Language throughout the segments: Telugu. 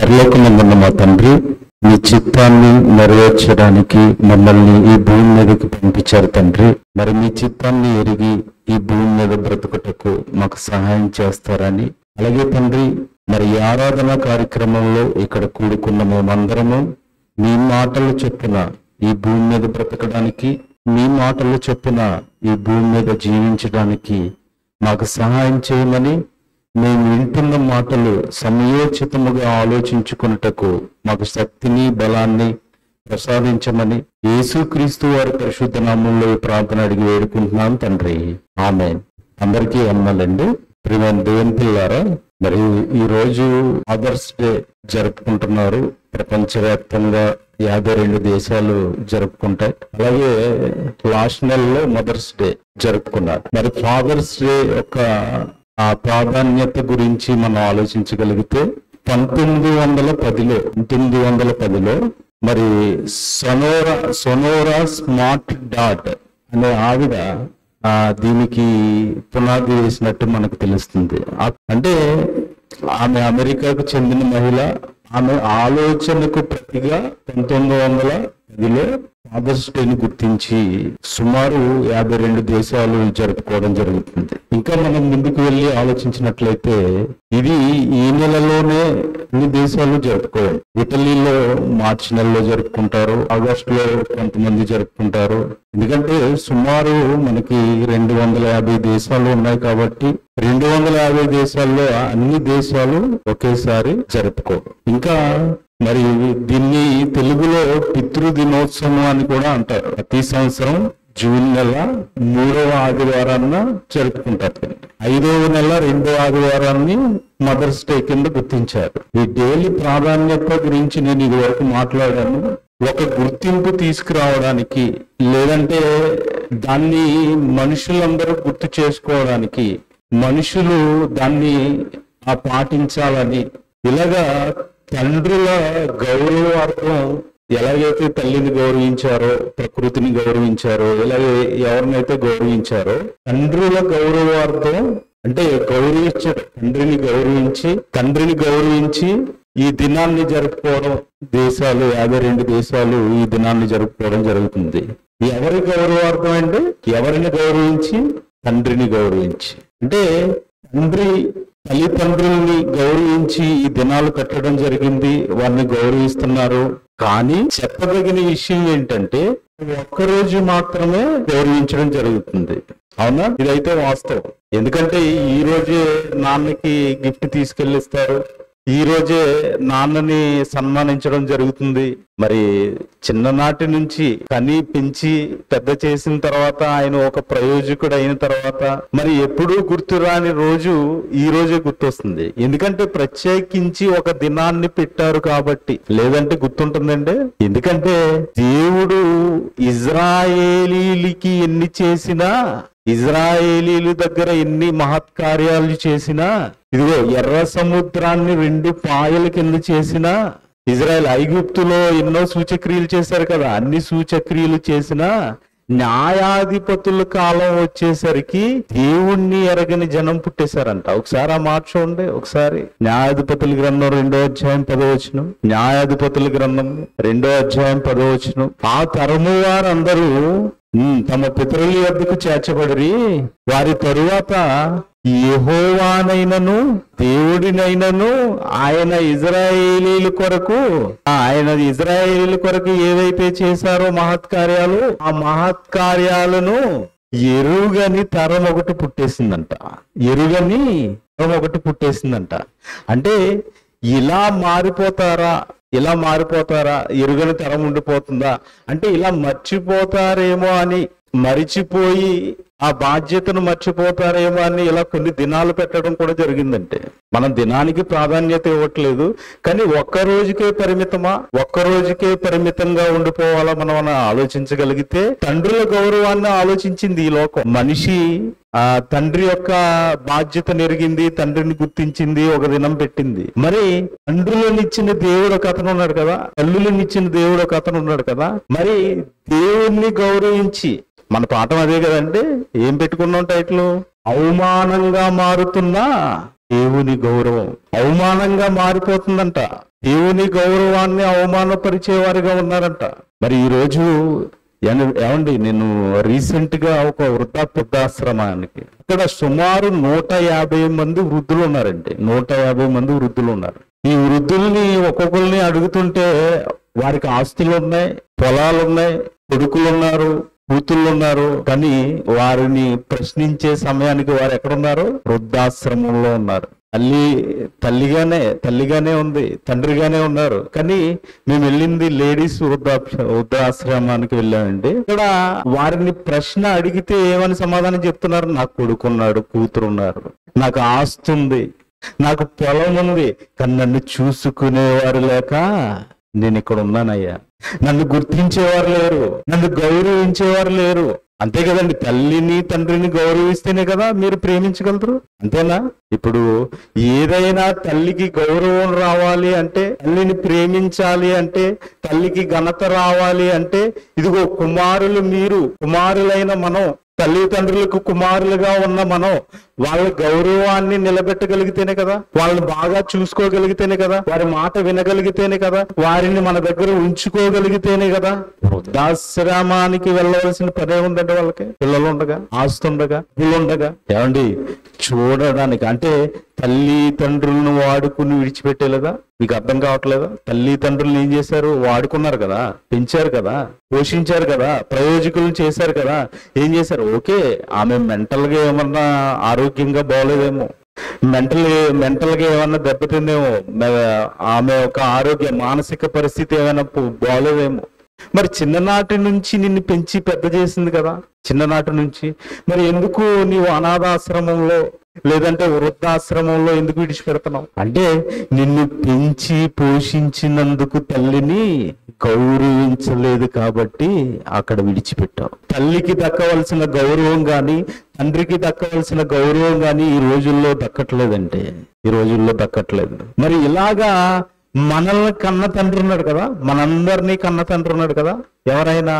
పరలోకమందున్న మా తండ్రి, మీ చిత్తాన్ని నెరవేర్చడానికి మమ్మల్ని ఈ భూమి మీదకి పంపించారు తండ్రి. మరి మీ చిత్తాన్ని ఎరిగి ఈ భూమి మీద బ్రతుకుటకు మాకు సహాయం చేస్తారని, అలాగే తండ్రి మరి ఈ ఆరాధన కార్యక్రమంలో ఇక్కడ కూడుకున్న మేమందరము మీ మాటలు చొప్పున ఈ భూమి మీద బ్రతకడానికి, మీ మాటలు చొప్పున ఈ భూమి మీద జీవించడానికి మాకు సహాయం చేయమని, మేము వింటున్న మాటలు సమయోచితముగా ఆలోచించుకున్నటకు మాకు శక్తిని బలాన్ని ప్రసాదించమని యేసుక్రీస్తు వారి పరిశుద్ధ నామములో ఈ ప్రార్థన అడిగి వేడుకుంటున్నాం తండ్రి, ఆమేన్. అందరికీ వందనాలండి. ప్రియమైన దేవుని పిల్లారా, మరి ఈ రోజు ఫాదర్స్ డే జరుపుకుంటున్నారు. ప్రపంచవ్యాప్తంగా 52 దేశాలు జరుపుకుంటాయి. అలాగే లాస్ట్ నెలలో మదర్స్ డే జరుపుకున్నారు. మరి ఫాదర్స్ డే యొక్క ఆ ప్రాధాన్యత గురించి మనం ఆలోచించగలిగితే 1910లో మరి సొనోరా స్మార్ట్ డాట్ అనే ఆవిడ దీనికి పునాది వేసినట్టు మనకు తెలుస్తుంది. అంటే ఆమె అమెరికాకు చెందిన మహిళ. ఆమె ఆలోచనకు ప్రతిగా 1910లో ఫాదర్స్ డేని గుర్తించి సుమారు 52 దేశాలు జరుపుకోవడం జరుగుతుంది. ఇంకా మనం ముందుకు వెళ్ళి ఆలోచించినట్లయితే ఇది ఈ నెలలోనే అన్ని దేశాలు జరుపుకోవాలి. ఇటలీలో మార్చి నెలలో జరుపుకుంటారు, ఆగస్టులో కొంతమంది జరుపుకుంటారు. ఎందుకంటే సుమారు మనకి 250 దేశాలు ఉన్నాయి కాబట్టి 250 దేశాల్లో అన్ని దేశాలు ఒకేసారి జరుపుకోరు. ఇంకా మరి దీన్ని తెలుగులో పితృదినోత్సవం అని కూడా అంటారు. ప్రతి సంవత్సరం జూన్ నెల 3వ ఆదివారాన్న జరుపుకుంటారు. 5వ నెల 2వ ఆదివారాన్ని మదర్స్ డే కింద గుర్తించారు. ఈ డైలీ ప్రాధాన్యత గురించి నేను ఇదివరకు మాట్లాడాను. ఒక గుర్తింపు తీసుకురావడానికి, లేదంటే దాన్ని మనుషులందరూ గుర్తు చేసుకోవడానికి, మనుషులు దాన్ని పాటించాలని, ఇలాగా తండ్రుల గౌరవార్థం ఎలాగైతే తల్లిని గౌరవించారో, ప్రకృతిని గౌరవించారో, ఎలాగే ఎవరినైతే గౌరవించారో తండ్రుల గౌరవార్థం అంటే గౌరవించారు. తండ్రిని గౌరవించి ఈ దినాన్ని జరుపుకోవడం దేశాలు 52 దేశాలు ఈ దినాన్ని జరుపుకోవడం జరుగుతుంది. ఎవరి గౌరవార్థం అంటే ఎవరిని గౌరవించి? తండ్రిని గౌరవించి. అంటే తల్లిదండ్రుల్ని గౌరవించి ఈ దినాలు పెట్టడం జరిగింది. వారిని గౌరవిస్తున్నారు. కానీ చెప్పదగిన విషయం ఏంటంటే ఒక్కరోజు మాత్రమే గౌరవించడం జరుగుతుంది. అవునా? ఇదైతే వాస్తవం. ఎందుకంటే ఈ రోజే నాన్నకి గిఫ్ట్ తీసుకెళ్ళిస్తారు, ఈ రోజే నాన్నని సన్మానించడం జరుగుతుంది. మరి చిన్ననాటి నుంచి కని పెంచి పెద్ద చేసిన తర్వాత ఆయన ఒక ప్రయోజకుడు అయిన తర్వాత మరి ఎప్పుడూ గుర్తురాని రోజు ఈ రోజే గుర్తొస్తుంది. ఎందుకంటే ప్రత్యేకించి ఒక దినాన్ని పెట్టారు కాబట్టి. లేదంటే గుర్తుంటుందండి. ఎందుకంటే దేవుడు ఇజ్రాయేలీలకి ఎన్ని చేసినా, ఇజ్రాయేలీల దగ్గర ఎన్ని మహత్కార్యాలు చేసినా, ఇదిగో ఎర్ర సముద్రాన్ని 2 పాయల కింద చేసినా, ఇజ్రాయెల్ ఐగుప్తులో ఎన్నో సూచక్రియలు చేశారు కదా, అన్ని సూచక్రియలు చేసినా న్యాయాధిపతుల కాలం వచ్చేసరికి దేవుణ్ణి ఎరగని జనం పుట్టేశారంట. ఒకసారి ఆ మాట చూడండి. ఒకసారి న్యాయాధిపతుల గ్రంథం 2వ అధ్యాయం 10వ వచనం. న్యాయాధిపతుల గ్రంథం 2వ అధ్యాయం 10వ వచనం. ఆ తరము వారందరూ తమ పితరుల వద్దకు చేర్చబడిరి. వారి తరువాత యెహోవానైనను దేవుడినైనను ఆయన ఇజ్రాయేలీల కొరకు ఏవైతే చేశారో మహత్కార్యాలు, ఆ మహత్కార్యాలను ఎరుగని తరం ఒకటి పుట్టేసిందంట. అంటే ఇలా మారిపోతారా? ఎరుగని తరం ఉండిపోతుందా అంటే ఇలా మర్చిపోతారేమో అని, మరిచిపోయి ఆ బాధ్యతను మర్చిపోతారేమో అని ఇలా కొన్ని దినాలు పెట్టడం కూడా జరిగిందంటే, మనం దినానికి ప్రాధాన్యత ఇవ్వట్లేదు. కానీ ఒక్క రోజుకే పరిమితంగా ఉండిపోవాలా మనం ఆలోచించగలిగితే, తండ్రుల గౌరవాన్ని ఆలోచించింది ఈ లోకం. మనిషి ఆ తండ్రి యొక్క బాధ్యత నెరిగింది, తండ్రిని గుర్తించింది, ఒక దినం పెట్టింది. మరి తండ్రులనిచ్చిన దేవుడు ఒక అతను ఉన్నాడు కదా, తల్లులనిచ్చిన దేవుడు ఒక అతను ఉన్నాడు కదా. మరి దేవుణ్ణి గౌరవించి, మన పాఠం అదే కదండి. ఏం పెట్టుకున్నాం టైటిల్? అవమానంగా మారుతున్నా దేవుని గౌరవం. అవమానంగా మారిపోతుందంట. దేవుని గౌరవాన్ని అవమానపరిచేవారిగా ఉన్నారంట. మరి ఈరోజు ఏమండి, నేను రీసెంట్ గా ఒక వృద్ధాశ్రమానికి, ఇక్కడ సుమారు 150 మంది వృద్ధులు ఉన్నారండి. 150 మంది వృద్ధులు ఉన్నారు. ఈ వృద్ధుల్ని ఒక్కొక్కరిని అడుగుతుంటే వారికి ఆస్తులు ఉన్నాయి, పొలాలు ఉన్నాయి, కొడుకులు ఉన్నారు, కూతుళ్ళు ఉన్నారు. కానీ వారిని ప్రశ్నించే సమయానికి వారు ఎక్కడున్నారు? వృద్ధాశ్రమంలో ఉన్నారు. తల్లిగానే ఉంది, తండ్రిగానే ఉన్నారు. కానీ మేము వెళ్ళింది లేడీస్ వృద్ధాశ్రమానికి వెళ్ళామండి. ఇక్కడ వారిని ప్రశ్న అడిగితే ఏమని సమాధానం చెప్తున్నారు? నాకు కొడుకున్నాడు, కూతురున్నారు, నాకు ఆస్తి ఉంది, నాకు పొలం ఉంది, కానీ నన్ను చూసుకునేవారు లేక నేను ఇక్కడ ఉన్నానయ్యా. నన్ను గుర్తించేవారు లేరు, నన్ను గౌరవించేవారు లేరు. అంతే కదండి, తల్లిని తండ్రిని గౌరవిస్తేనే కదా మీరు ప్రేమించగలరు. అంతేనా? ఇప్పుడు ఏదైనా తల్లికి గౌరవం రావాలి అంటే, తల్లిని ప్రేమించాలి అంటే, తల్లికి ఘనత రావాలి అంటే, ఇదిగో కుమారులైన మనం, తల్లిదండ్రులకు కుమారులుగా ఉన్న మనం వాళ్ళ గౌరవాన్ని నిలబెట్టగలిగితేనే కదా, వాళ్ళని బాగా చూసుకోగలిగితేనే కదా, వారి మాట వినగలిగితేనే కదా, వారిని మన దగ్గర ఉంచుకోగలిగితేనే కదా. వృద్ధాశ్రమానికి వెళ్ళవలసిన పనే ఉందండి వాళ్ళకి. పిల్లలు ఉండగా, ఆస్తి ఉండగా, పిల్లలు ఉండగా. ఏమండి, చూడడానికి అంటే తల్లి తండ్రులను వాడుకుని విడిచిపెట్టేలేదా? మీకు అర్థం కావట్లేదా? తల్లి తండ్రులను ఏం చేశారు? వాడుకున్నారు కదా, పెంచారు కదా, పోషించారు కదా, ప్రయోజకులను చేశారు కదా. ఏం చేశారు? ఓకే, ఆమె మెంటల్ గా ఏమన్నా ఆరోగ్యంగా బాగోలేదేమో, మెంటల్ గా ఏమన్నా దెబ్బతిందేమో, ఆమె ఒక మానసిక పరిస్థితి ఏమైనా బాగోలేదేమో. మరి చిన్ననాటి నుంచి నిన్ను పెంచి పెద్ద చేసింది కదా, చిన్ననాటి నుంచి. మరి ఎందుకు నీవు అనాథాశ్రమంలో లేదంటే వృద్ధాశ్రమంలో ఎందుకు విడిచిపెడుతున్నావు? అంటే నిన్ను పెంచి పోషించినందుకు తల్లిని గౌరవించలేదు కాబట్టి అక్కడ విడిచిపెట్టావు. తల్లికి దక్కవలసిన గౌరవం గాని, తండ్రికి దక్కవలసిన గౌరవం గాని ఈ రోజుల్లో దక్కట్లేదంటే, ఈ రోజుల్లో దక్కట్లేదు. మరి ఇలాగా మనల్ని కన్న తండ్రి ఉన్నాడు కదా, మనందరినీ కన్న తండ్రి ఉన్నాడు కదా, ఎవరైనా?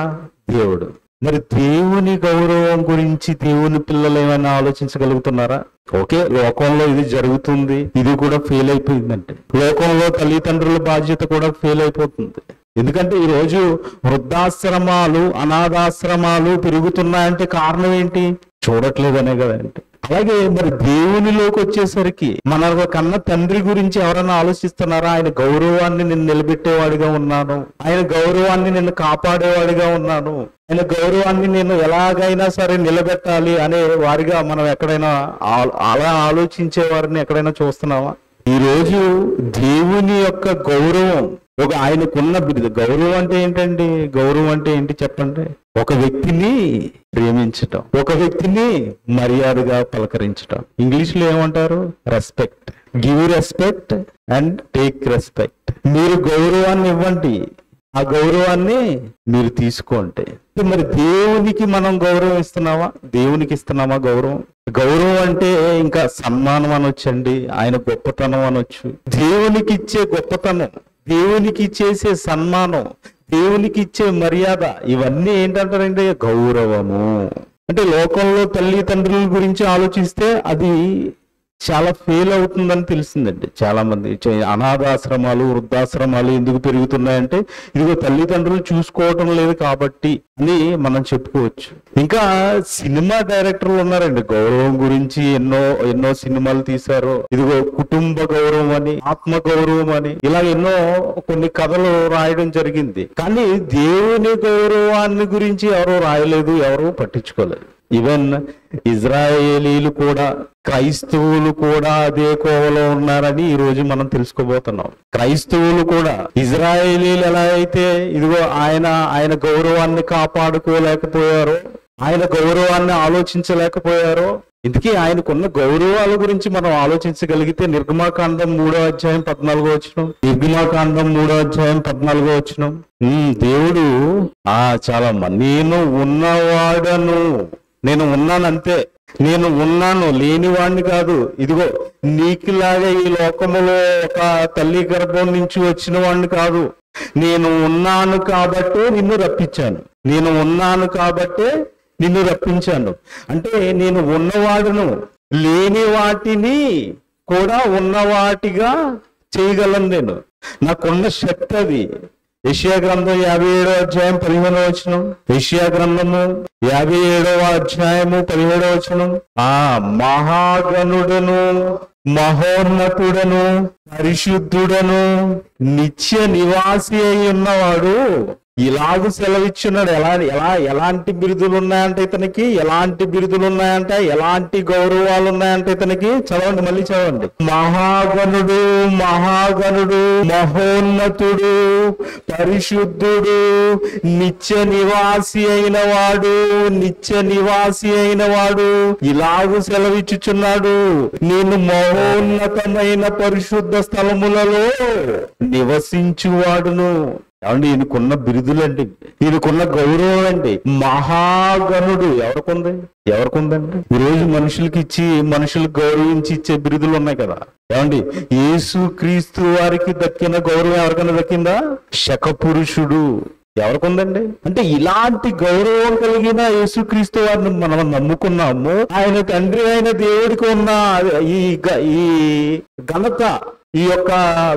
దేవుడు. మరి దేవుని గౌరవం గురించి దేవుని పిల్లలు ఏమైనా ఆలోచించగలుగుతున్నారా? ఓకే, లోకంలో ఇది జరుగుతుంది, ఇది కూడా ఫెయిల్ అయిపోయిందంటే లోకంలో తల్లిదండ్రుల బాధ్యత కూడా ఫెయిల్ అయిపోతుంది. ఎందుకంటే ఈరోజు వృద్ధాశ్రమాలు, అనాథాశ్రమాలు పెరుగుతున్నాయంటే కారణం ఏంటి? చూడట్లేదనే కదండి. అలాగే మరి దేవునిలోకి వచ్చేసరికి మన కన్న తండ్రి గురించి ఎవరైనా ఆలోచిస్తున్నారా? ఆయన గౌరవాన్ని నేను నిలబెట్టేవాడిగా ఉన్నాను, ఆయన గౌరవాన్ని నేను కాపాడేవాడిగా ఉన్నాను, ఆయన గౌరవాన్ని నేను ఎలాగైనా సరే నిలబెట్టాలి అనే వారిగా మనం ఎక్కడైనా అలా ఆలోచించే వారిని ఎక్కడైనా చూస్తున్నావా? ఈరోజు దేవుని యొక్క గౌరవం, ఆయనకున్న గౌరవం అంటే ఏంటండి? గౌరవం అంటే ఏంటి చెప్పండి? ఒక వ్యక్తిని ప్రేమించటం, ఒక వ్యక్తిని మర్యాదగా పలకరించటం. ఇంగ్లీష్ లో ఏమంటారు? Respect. Give respect and take respect. మీరు గౌరవాన్ని ఇవ్వండి, ఆ గౌరవాన్ని మీరు తీసుకోండి. మరి దేవునికి మనం గౌరవం ఇస్తున్నావా? దేవునికి ఇస్తున్నామా గౌరవం? గౌరవం అంటే ఇంకా సన్మానం అనొచ్చండి, ఆయన గొప్పతనం అనొచ్చు. దేవునికి ఇచ్చే గొప్పతనం, దేవునికి ఇచ్చేసే సన్మానం, దేవునికి ఇచ్చే మర్యాద, ఇవన్నీ ఏంటంటారంటే గౌరవము. అంటే లోకంలో తల్లిదండ్రుల గురించి ఆలోచిస్తే అది చాలా ఫెయిల్ అవుతుందని తెలిసిందండి. చాలా మంది అనాథాశ్రమాలు, వృద్ధాశ్రమాలు ఎందుకు పెరుగుతున్నాయంటే ఇదిగో తల్లిదండ్రులు చూసుకోవటం లేదు కాబట్టి అని మనం చెప్పుకోవచ్చు. ఇంకా సినిమా డైరెక్టర్లు ఉన్నారండి, గౌరవం గురించి ఎన్నో సినిమాలు తీశారు. ఇదిగో కుటుంబ గౌరవం అని, ఆత్మ గౌరవం అని, ఇలా కొన్ని కథలు రాయడం జరిగింది. కానీ దేవుని గౌరవాన్ని గురించి ఎవరు రాయలేదు, ఎవరు పట్టించుకోలేదు. ఈవెన్ ఇజ్రాయేలీలు కూడా, క్రైస్తవులు కూడా అదే కోవలో ఉన్నారని ఈ రోజు మనం తెలుసుకోబోతున్నాం. క్రైస్తవులు కూడా ఇజ్రాయేలీలు ఎలా అయితే ఇదిగో ఆయన గౌరవాన్ని కాపాడుకోలేకపోయారో, ఆయన గౌరవాన్ని ఆలోచించలేకపోయారో, ఇందుకే ఆయనకున్న గౌరవాల గురించి మనం ఆలోచించగలిగితే నిర్గమాకాండం 3వ అధ్యాయం 14వ వచనం, నిర్గమాకాండం 3వ అధ్యాయం 14వ వచనం, దేవుడు చాలా నేను ఉన్నవాడను, నేను ఉన్నానంతే, నేను ఉన్నాను, లేనివాడిని కాదు. ఇదిగో నీకులాగా ఈ లోకములో ఒక తల్లి గర్భం నుంచి వచ్చిన వాడిని కాదు. నేను ఉన్నాను కాబట్టే నిన్ను రప్పించాను, నేను ఉన్నాను కాబట్టే నిన్ను రప్పించాను. అంటే నేను ఉన్నవాడును, లేని వాటిని కూడా ఉన్నవాటిగా చేయగలను నేను, నాకున్న శక్తి అది. యెషయా గ్రంథం 57వ అధ్యాయం 15వ వచనం. యెషయా గ్రంథము 57వ అధ్యాయము 17వ వచనం. మహాగణుడను మహోన్నతుడను పరిశుద్ధుడను నిత్య నివాసి అయి ఉన్నవాడు ఇలాగూ సెలవిచ్చున్నాడు. ఎలాంటి బిరుదులు ఉన్నాయంటే ఇతనికి, ఎలాంటి బిరుదులు ఉన్నాయంటే, ఎలాంటి గౌరవాలు ఉన్నాయంటే ఇతనికి. చదవండి, మళ్ళీ చదవండి. మహాగణుడు మహాగణుడు మహోన్నతుడు పరిశుద్ధుడు నిత్య నివాసి అయిన వాడు, నిత్య నివాసి అయిన వాడు ఇలాగూ సెలవిచ్చుచున్నాడు, నేను మహోన్నతమైన పరిశుద్ధ స్థలములలో నివసించువాడును. ఏమండి, ఈయనకున్న బిరుదులండి, ఈయనకున్న గౌరవం అండి. మహాగణుడు ఎవరికుందండి? ఈరోజు మనుషులకి ఇచ్చి, మనుషులు గౌరవించి ఇచ్చే బిరుదులు ఉన్నాయి కదా. ఏమండి, యేసు క్రీస్తు వారికి దక్కిన గౌరవం ఎవరికైనా దక్కిందా? శకపురుషుడు ఎవరికుందండి? అంటే ఇలాంటి గౌరవం కలిగిన యేసుక్రీస్తు వారిని మనం నమ్ముకున్నాము. ఆయన తండ్రి అయిన దేవుడికి ఉన్న ఈ ఘనత, ఈ యొక్క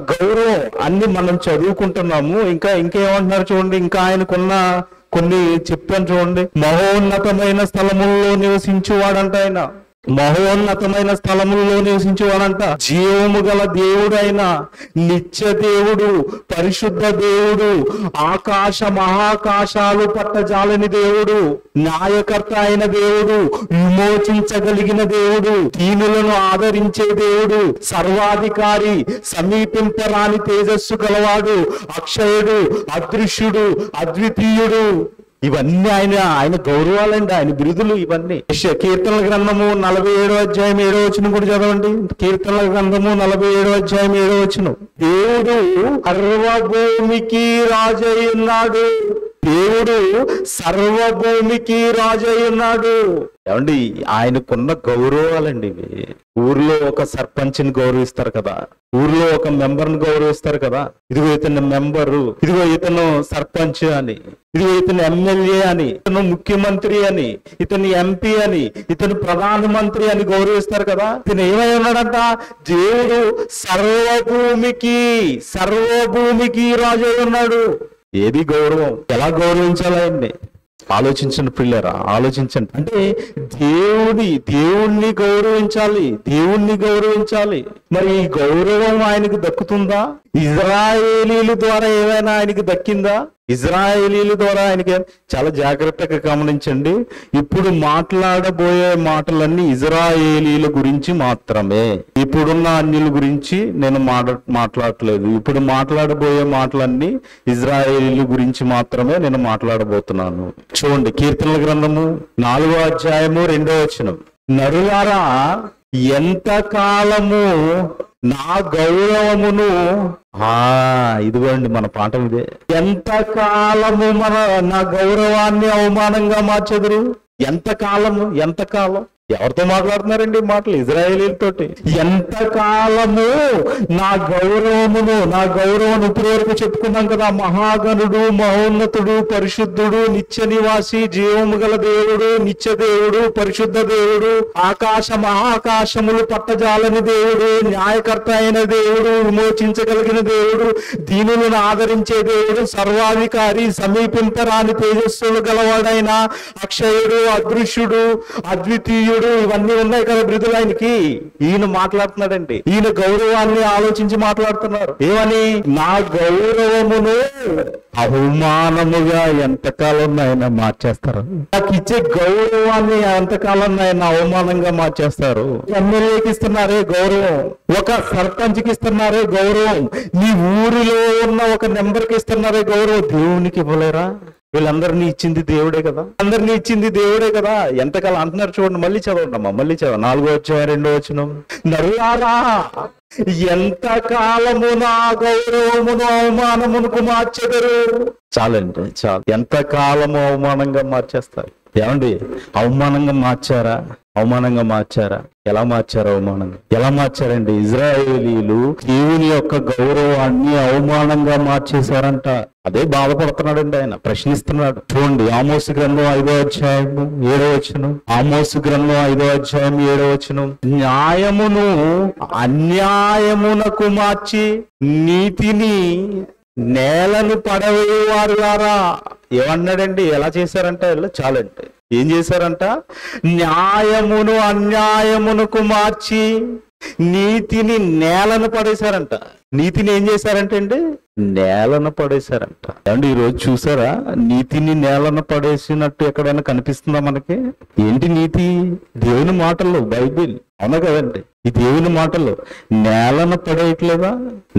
గౌరవం అన్ని మనం చదువుకుంటున్నాము. ఇంకేమంటున్నారు చూడండి, ఇంకా ఆయనకున్న కొన్ని చెప్పాను చూడండి. మహోన్నతమైన స్థలముల్లో నివసించువాడంట ఆయన, మహోన్నతమైన స్థలముల్లో నివసించేవాడంట. జీవము గల దేవుడైన నిత్య దేవుడు, పరిశుద్ధ దేవుడు, ఆకాశ మహాకాశాలు పట్టజాలని దేవుడు, న్యాయకర్త అయిన దేవుడు, విమోచించగలిగిన దేవుడు, దీనులను ఆదరించే దేవుడు, సర్వాధికారి, సమీపింపరాని తేజస్సు గలవాడు, అక్షయుడు, అదృశ్యుడు, అద్వితీయుడు. ఇవన్నీ ఆయన గౌరవాలండి, ఆయన బిరుదులు ఇవన్నీ. కీర్తనల గ్రంథము 47వ అధ్యాయం 7వ వచనం కూడా చదవండి. కీర్తనల గ్రంథము 47వ అధ్యాయం 7వ వచనం. దేవుడు సర్వభూమికి రాజు అయి ఉన్నాడు, దేవుడు సర్వభూమికి రాజు అయి ఉన్నాడు. ఏమండి, ఆయనకున్న గౌరవాలండి ఇవి. ఊర్లో ఒక సర్పంచ్ని గౌరవిస్తారు కదా, ఊర్లో ఒక మెంబర్ని గౌరవిస్తారు కదా. ఇదిగో ఇతను మెంబరు, ఇదిగో ఇతను సర్పంచ్ అని, ఇదిగో ఇతను ఎమ్మెల్యే అని, ఇతను ముఖ్యమంత్రి అని, ఇతను ఎంపీ అని, ఇతను ప్రధానమంత్రి అని గౌరవిస్తారు కదా. ఇతను ఏమై ఉన్నాడంట? దేవుడు సర్వభూమికి రాజు అయి ఉన్నాడు. ఏది గౌరవం? ఎలా గౌరవించాలి ఆయన్ని? ఆలోచించండి పిల్లరా, ఆలోచించండి. అంటే దేవుణ్ణి గౌరవించాలి. మరి ఈ గౌరవం ఆయనకు దక్కుతుందా? ఇజ్రాయేలీల ద్వారా ఏమైనా ఆయనకి దక్కిందా? ఇజ్రాయేలీల ద్వారా ఆయనకి చాలా జాగ్రత్తగా గమనించండి. ఇప్పుడు మాట్లాడబోయే మాటలన్నీ ఇజ్రాయేలీల గురించి మాత్రమే. ఇప్పుడున్న అన్యుల గురించి నేను మాట్లాడట్లేదు. ఇప్పుడు మాట్లాడబోయే మాటలన్నీ ఇజ్రాయేలీల గురించి మాత్రమే నేను మాట్లాడబోతున్నాను. చూడండి, కీర్తనల గ్రంథము 4వ అధ్యాయము 2వ వచనం. నరులారా, ఎంత కాలము నా గౌరవమును, ఇదిగోండి మన పాఠం ఇదే, ఎంత కాలము నా గౌరవాన్ని అవమానంగా మార్చెదరు? ఎంత కాలం? ఎవరితో మాట్లాడుతున్నారండి ఈ మాటలు? ఇజ్రాయేలీలతోటి. ఎంత కాలము నా గౌరవం ఇప్పటి వరకు చెప్పుకున్నాం కదా. మహాగణుడు, మహోన్నతుడు, పరిశుద్ధుడు, నిత్య నివాసి, జీవము గల దేవుడు, నిత్య దేవుడు, పరిశుద్ధ దేవుడు, ఆకాశ మహాకాశములు పట్టజాలని దేవుడు, న్యాయకర్త అయిన దేవుడు, విమోచించగలిగిన దేవుడు, దీనులను ఆదరించే దేవుడు, సర్వాధికారి, సమీపింపరాని తేజస్సులు గలవాడైన అక్షయుడు, అదృశ్యుడు, అద్వితీయుడు, ఇవన్నీ ఉన్నాయి కదా బిరుదులు ఆయనకి. ఈయన మాట్లాడుతున్నాడండి, ఈయన గౌరవాన్ని ఆలోచించి మాట్లాడుతున్నారు. ఏమని? నా గౌరవమును అవమానముగా ఎంతకాలం ఆయన మార్చేస్తారు. నాకు ఇచ్చే గౌరవాన్ని ఎంతకాలం ఆయన అవమానంగా మార్చేస్తారు. ఎమ్మెల్యేకి ఇస్తున్నారే గౌరవం, ఒక సర్పంచ్కి ఇస్తున్నారే గౌరవం, నీ ఊరిలో ఉన్న ఒక నెంబర్కి ఇస్తున్నారే గౌరవం, దేవునికి ఇవ్వలేరా? వీళ్ళందరినీ ఇచ్చింది దేవుడే కదా. ఎంతకాలం అంటున్నారు చూడండి. మళ్ళీ చదవండి, 4వ అధ్యాయం 2వ వచనం. నరులారా, ఎంత కాలము నా గౌరవమును అవమానమునకు మార్చెదరు? చాలండి, చాలు. ఎంత కాలము అవమానంగా మార్చేస్తారు. ఏమండి, అవమానంగా మార్చారా? అవమానంగా మార్చారా? ఎలా మార్చారు? అవమానంగా ఎలా మార్చారండి? ఇజ్రాయేలీలు దేవుని యొక్క గౌరవాన్ని అవమానంగా మార్చేశారంట. అదే బాధపడుతున్నాడండి ఆయన, ప్రశ్నిస్తున్నాడు. చూడండి, ఆమోసు గ్రంథం 5వ అధ్యాయము 7వ వచనం. ఆమోసు గ్రంథం 5వ అధ్యాయం 7వ వచనం. న్యాయమును అన్యాయమునకు మార్చి నీతిని నేలను పడవేవారులారా. ఏమన్నాడండి? ఎలా చేశారంట వీళ్ళు? చాలండి, ఏం చేశారంట? న్యాయమును అన్యాయమునకు మార్చి నీతిని నేలను పడేశారంట. నీతిని ఏం చేశారంటే అండి? నేలను పడేశారంట. ఏమండి, ఈరోజు చూసారా నీతిని నేలను పడేసినట్టు ఎక్కడైనా కనిపిస్తుందా మనకి? ఏంటి నీతి? దేవుని మాటలు, బైబిల్. అవునా కదండి? ఈ దేవుని మాటలు నేలను పడేయట్లేదా?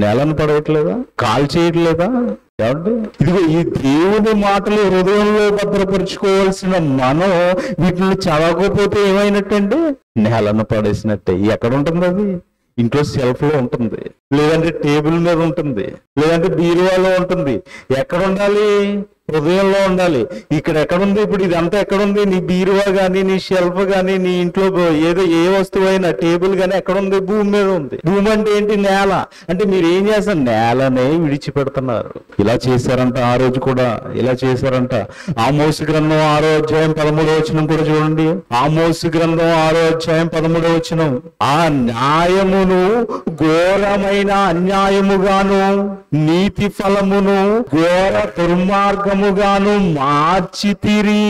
నేలను పడేయట్లేదా? కాల్ చేయట్లేదా? ఏమండి, ఇదిగో ఈ దేవుని మాటలు హృదయంలో భద్రపరుచుకోవాల్సిన మనం వీటిని చదవకపోతే ఏమైనట్టండి? నేలను పడేసినట్టే. ఎక్కడ ఉంటుంది అది? ఇంట్లో సెల్ఫ్ లో ఉంటుంది, లేదంటే టేబుల్ మీద ఉంటుంది, లేదంటే బీరువాలో ఉంటుంది. ఎక్కడ ఉండాలి? హృదయంలో ఉండాలి. ఇక్కడ ఎక్కడుంది? ఇప్పుడు ఇదంతా ఎక్కడుంది? నీ బీరువా గానీ, నీ షెల్ఫ్ గానీ, నీ ఇంట్లో ఏదో ఏ వస్తువు అయినా, టేబుల్ గానీ ఎక్కడుంది? భూమి మీద ఉంది. భూమి అంటే ఏంటి? నేల. అంటే మీరు ఏం చేస్తారు? నేలనే విడిచిపెడుతున్నారు. ఇలా చేశారంట. ఆ రోజు కూడా ఇలా చేశారంట. ఆమోసు గ్రంథం 6వ అధ్యాయం 13వ వచనం కూడా చూడండి. ఆమోసు గ్రంథం 6వ అధ్యాయం 13వ వచనం. ఆ న్యాయమును ఘోరమైన అన్యాయముగాను, నీతి ఫలమును ఘోర దుర్మార్గముగాను మార్చితిరి.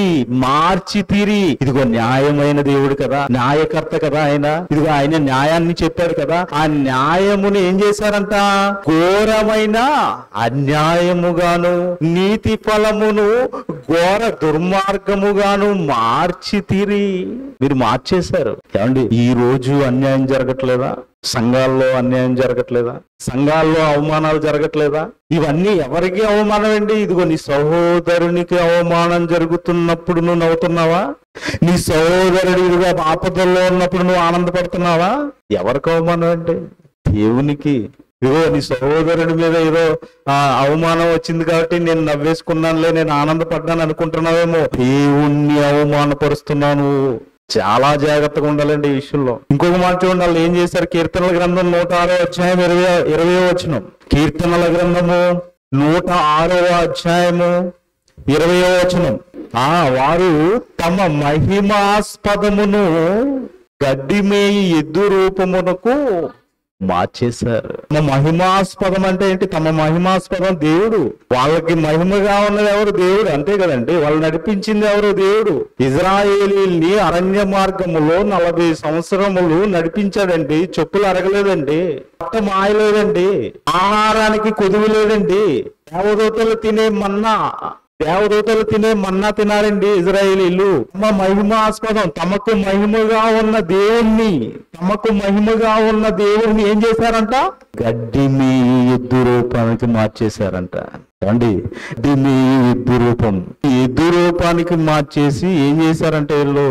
ఇదిగో న్యాయమైన దేవుడు కదా, న్యాయకర్త కదా ఆయన. ఇదిగో ఆయన న్యాయాన్ని చెప్పాడు కదా. ఆ న్యాయమును ఏం చేశారంట? ఘోరమైన అన్యాయముగాను, నీతి ఫలమును ఘోర దుర్మార్గముగాను మార్చితిరి. మీరు మార్చేశారు. ఏమండి, ఈ రోజు అన్యాయం జరగట్లేదా? సంఘాల్లో అన్యాయం జరగట్లేదా? సంఘాల్లో అవమానాలు జరగట్లేదా? ఇవన్నీ ఎవరికి అవమానం అండి? ఇదిగో నీ సహోదరునికి అవమానం జరుగుతున్నప్పుడు నువ్వు నవ్వుతున్నావా? నీ సహోదరుడు ఇదిగో ఆపదల్లో ఉన్నప్పుడు నువ్వు ఆనందపడుతున్నావా? ఎవరికి అవమానం అండి? దేవునికి. ఇదిగో నీ సహోదరుడి మీద ఏదో అవమానం వచ్చింది కాబట్టి నేను నవ్వేసుకున్నానులే, నేను ఆనందపడ్డాను అనుకుంటున్నావేమో. దేవుణ్ణి అవమానపరుస్తున్నాను. చాలా జాగ్రత్తగా ఉండాలండి ఈ విషయంలో. ఇంకొక మాట చూడండి, వాళ్ళు ఏం చేశారు? కీర్తనల గ్రంథం 106వ అధ్యాయం 20వ వచనం. కీర్తనల గ్రంథము 106వ అధ్యాయము 20వ వచనం. వారు తమ మహిమాస్పదమును గడ్డిమేయి ఎద్దు రూపమునకు మార్చేశారు. తమ మహిమాస్పదం అంటే ఏంటి? తమ మహిమాస్పదం దేవుడు. వాళ్ళకి మహిమగా ఉన్నది ఎవరు? దేవుడు. అంతే కదండి. వాళ్ళు నడిపించింది ఎవరు? దేవుడు. ఇజ్రాయేలీల్ని అరణ్య మార్గములో 40 సంవత్సరములు నడిపించాడండి. చెప్పులు అరగలేదండి, పట్ట మాయలేదండి, ఆహారానికి కొదువు లేదండి. దేవదూతలు తినే మన్నా తినారండి ఇజ్రాయేలీలు. తమ మహిమాస్పదం, తమకు మహిమగా ఉన్న దేవుణ్ణి ఏం చేశారంట? గడ్డిని ఎద్దు రూపానికి మార్చేశారంట. అండి, దీన్ని ఎద్దు రూపానికి మార్చేసి ఏం చేశారంటే వీళ్ళు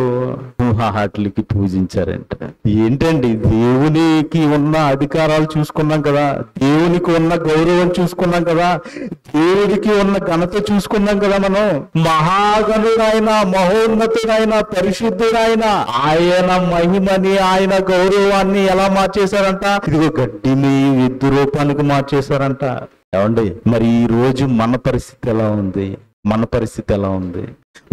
హాట్లకి పూజించారంట. ఏంటండి, దేవునికి ఉన్న అధికారాలు చూసుకున్నాం కదా, దేవునికి ఉన్న గౌరవం చూసుకున్నాం కదా, దేవుడికి ఉన్న ఘనత చూసుకున్నాం కదా. మనం మహాగణుడైన, మహోన్నతుడైన, పరిశుద్ధుడైన ఆయన మహిమని, ఆయన గౌరవాన్ని ఎలా మార్చేశారంట? ఇదిగో గడ్డిని ఎద్దు రూపానికి మార్చేశారంట. ఏమండి, మరి ఈ రోజు మన పరిస్థితి ఎలా ఉంది?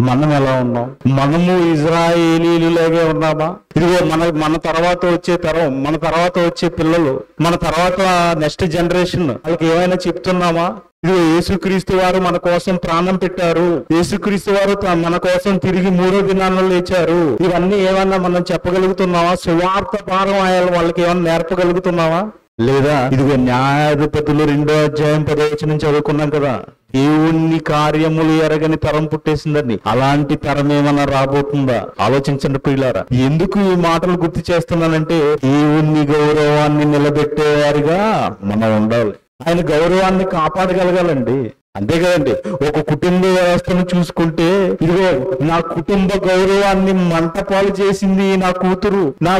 మనం ఎలా ఉన్నాం? మనము ఇజ్రాయేలీలాగే ఉన్నామా? ఇదిగో మన తర్వాత వచ్చే తరం, మన తర్వాత వచ్చే పిల్లలు, మన తర్వాత నెక్స్ట్ జనరేషన్ వాళ్ళకి ఏమైనా చెప్తున్నామా? ఇదిగో యేసుక్రీస్తు వారు మన కోసం ప్రాణం పెట్టారు, యేసుక్రీస్తు వారు మన కోసం తిరిగి 3వ దినాల్లో లేచారు. ఇవన్నీ ఏమన్నా మనం చెప్పగలుగుతున్నావా? సువార్త భారం వాళ్ళకి ఏమన్నా నేర్పగలుగుతున్నావా? లేదా? ఇదిగో న్యాయాధిపతులు 2వ అధ్యాయం 10వ వచనం చదువుకున్నాం కదా, దేవుణ్ణి కార్యములు ఎరగని తరం పుట్టేసిందని. అలాంటి తరం ఏమన్నా రాబోతుందా? ఆలోచించండి ప్రియులారా. ఎందుకు ఈ మాటలు గుర్తు చేస్తున్నానంటే, దేవుణ్ణి గౌరవాన్ని నిలబెట్టేవారిగా మనం ఉండాలి. ఆయన గౌరవాన్ని కాపాడగలగాలండి. అంతే కదండి. ఒక కుటుంబ వ్యవస్థను చూసుకుంటే, ఇదిగో నా కుటుంబ గౌరవాన్ని మంటపాలు చేసింది నా కూతురు, నా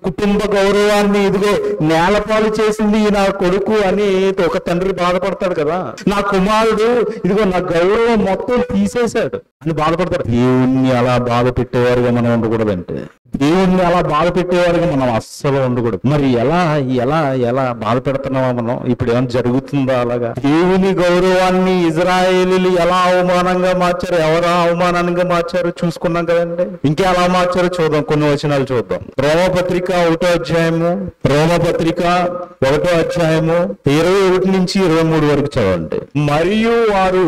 కుటుంబ గౌరవాన్ని ఇదిగో నేలపాలు చేసింది నా కొడుకు అని ఒక తండ్రి బాధపడతాడు కదా. నా కుమారుడు ఇదిగో నా గౌరవం మొత్తం తీసేశాడు అని బాధపడతాడు. దేవుణ్ణి అలా బాధ పెట్టేవారుగా మనం ఉండకూడదంటే, దేవుణ్ణి అలా బాధ పెట్టేవారుగా మనం అస్సలు ఉండకూడదు. మరి ఎలా ఎలా ఎలా బాధ పెడుతున్నావా మనం? ఇప్పుడు ఏమైనా జరుగుతుందా అలాగా? దేవుని గౌరవాన్ని ఇజ్రాయేలీలు ఎలా అవమానంగా మార్చారు, ఎవరు అవమానంగా మార్చారు చూసుకున్నాం కదండి. ఇంకా ఎలా మార్చారో చూద్దాం, కొన్ని వచనాలు చూద్దాం. రోమపత్రిక 1వ అధ్యాయము, రోమపత్రిక 1వ అధ్యాయము 21 నుంచి 23 వరకు చదవండి. మరియు వారు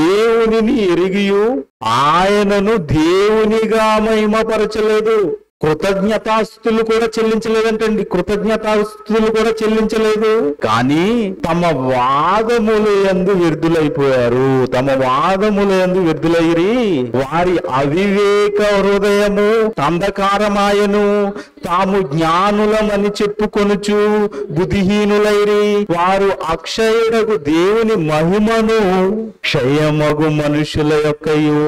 దేవునిని ఎరిగియు ఆయనను దేవునిగా మహిమపరచలేదు, కృతజ్ఞతాస్తుతులు కూడా చెల్లించలేదంటండి. కృతజ్ఞతాస్తుతులు కూడా చెల్లించలేదు, కానీ తమ వాదముల యందు వ్యర్థులైపోయారు. తమ వాదముల యందు వ్యర్థులైరి వారి అవివేక హృదయము అంధకారమాయను, తాము జ్ఞానులమని చెప్పుకొనుచు బుద్ధిహీనులైరి వారు అక్షయుడకు దేవుని మహిమను క్షయమగు మనుషుల యొక్కయు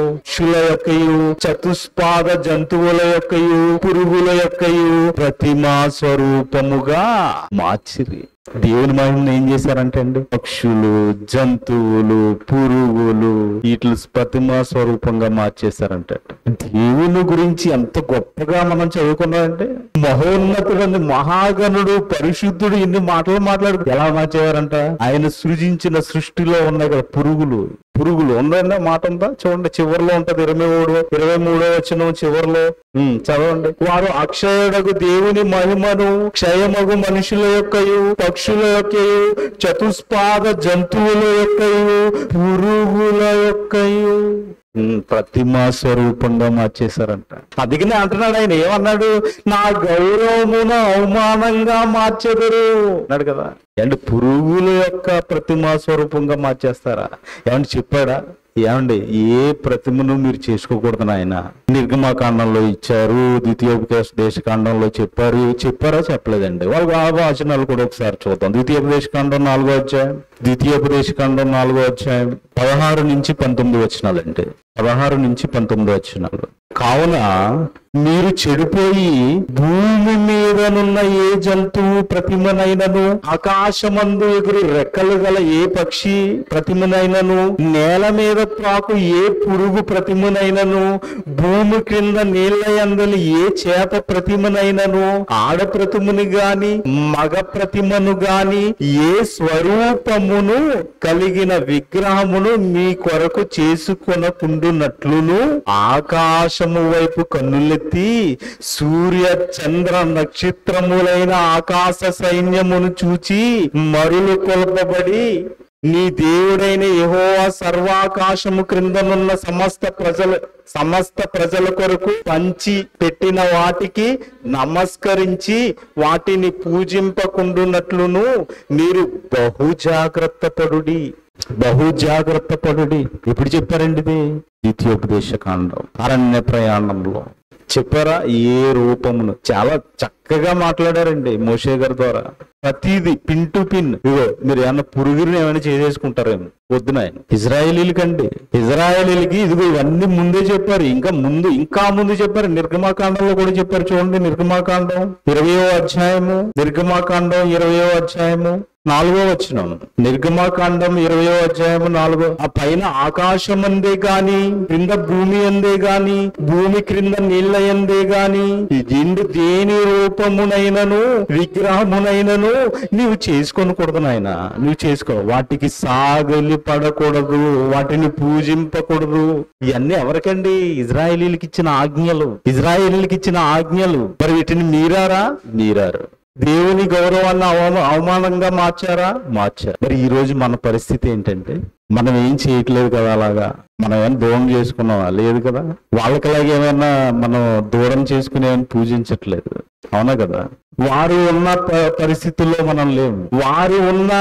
చతుష్పాద జంతువుల యొక్కయు పురుగుల యొక్కయు ప్రతిమా స్వరూపముగా మార్చిరి. దేవుని మహిమను ఏం చేశారంటే అండి, పక్షులు, జంతువులు, పురుగులు వీటి ప్రతిమా స్వరూపంగా మార్చేశారంటే. దేవుని గురించి ఎంత గొప్పగా మనం చదువుకున్నామంటే, మహోన్నతుడు, మహాగణుడు, పరిశుద్ధుడు ఇన్ని మాటలు మాట్లాడు ఎలా మార్చేవారంట. ఆయన సృజించిన సృష్టిలో ఉన్నాయి కదా పురుగులు ఉందండి, మాట ఉందా చూడండి, చివరిలో ఉంటది 23వ వచనం చివరిలో చదవండి. వారు అక్షయుడకు దేవుని మహిమను క్షయమగు మనుషుల యొక్కయు పక్షుల యొక్కయు చతుష్పాద జంతువుల యొక్కయు పురుగుల యొక్కయు ప్రతిమా స్వరూపంగా మార్చేశారంట. అందుకనే అంటున్నాడు ఆయన, ఏమన్నాడు, నా గౌరవమును అవమానంగా మార్చెదరు అన్నాడు కదా. ఏమంటే పురుగుల యొక్క ప్రతిమా స్వరూపంగా మార్చేస్తారా? ఏమంటే చెప్పాడా? ఏమండి ఏ ప్రతిమను మీరు చేసుకోకూడదు నాయన నిర్గమాకాండంలో ఇచ్చారు, ద్వితీయోపదేశకాండంలో చెప్పారా చెప్పలేదండి. వాళ్ళ వచనాలు కూడా ఒకసారి చూద్దాం. ద్వితీయోపదేశకాండం 4వ అధ్యాయం, ద్వితీయోపదేశకాండం 4వ అధ్యాయం 16 నుంచి 19 వచనాలండి. 16 నుంచి 19 వచనాలు. కావున మీరు చెడిపోయి భూమి మీదనున్న ఏ జంతువు ప్రతిమనైనను, ఆకాశమందు ఎగురు రెక్కలు గల ఏ పక్షి ప్రతిమనైనను, నేల మీద ప్రాకు ఏ పురుగు ప్రతిమనైనను, భూమి క్రింద నీళ్ల యందలి ఏ చేప ప్రతిమనైనను, ఆడ ప్రతిమను గాని మగ ప్రతిమను గాని ఏ స్వరూపమును కలిగిన విగ్రహమును మీ కొరకు చేసుకొనకుండునట్లును ఆకాశము వైపు కన్నులెత్తి సూర్య చంద్ర నక్షత్రములైన ఆకాశ సైన్యమును చూచి మరులు కొల్పబడి నీ దేవుడైన యెహోవా సర్వాకాశము క్రిందనున్న సమస్త ప్రజల కొరకు పంచి పెట్టిన వాటికి నమస్కరించి వాటిని పూజింపకుండునట్లును మీరు బహుజాగ్రత్త పడుడి. ఎప్పుడు చెప్పారండి ఇది? ద్వితీయోపదేశకాండం అరణ్య ప్రయాణంలో చెప్పారా? ఏ రూపమును చాలా చక్కగా మాట్లాడారండి మోషే గారి ద్వారా. ప్రతిది పిన్ టు పిన్. ఇగో మీరు ఏమన్నా పురుగుని ఏమైనా చేసేసుకుంటారేమో వద్దున ఆయన ఇజ్రాయేలీలకి ఇదిగో ఇవన్నీ ముందే చెప్పారు. ఇంకా ముందు చెప్పారు. నిర్గమాకాండంలో కూడా చెప్పారు. చూడండి, నిర్గమాకాండం 20వ అధ్యాయము, నిర్గమాకాండం 20వ అధ్యాయము 4వ వచనం. నిర్గమాకాండం 20వ అధ్యాయము 4. ఆ పైన ఆకాశం అందే గాని, క్రింద భూమి అందే గాని, భూమి క్రింద నీళ్ల ఎందే గాని ఇందు దేని రూపమునైనను విగ్రహమునైనను నీవు చేసుకొనకూడదు నాయన. నువ్వు చేసుకో. వాటికి సాగలి పడకూడదు, వాటిని పూజింపకూడదు. ఇవన్నీ ఎవరికండి? ఇజ్రాయేలీలకి ఇచ్చిన ఆజ్ఞలు. మరి వీటిని మీరారు. దేవుని గౌరవాన్ని అవమానంగా మార్చారు. మరి ఈ రోజు మన పరిస్థితి ఏంటంటే, మనం ఏం చేయట్లేదు కదా. అలాగా మనం ఏమైనా దూరం చేసుకున్నావా? లేదు కదా. వాళ్ళకిలాగే ఏమైనా మనం దూరం చేసుకుని ఏమైనా పూజించట్లేదు. అవునా కదా. వారు ఉన్న పరిస్థితుల్లో మనం లేము, వారు ఉన్న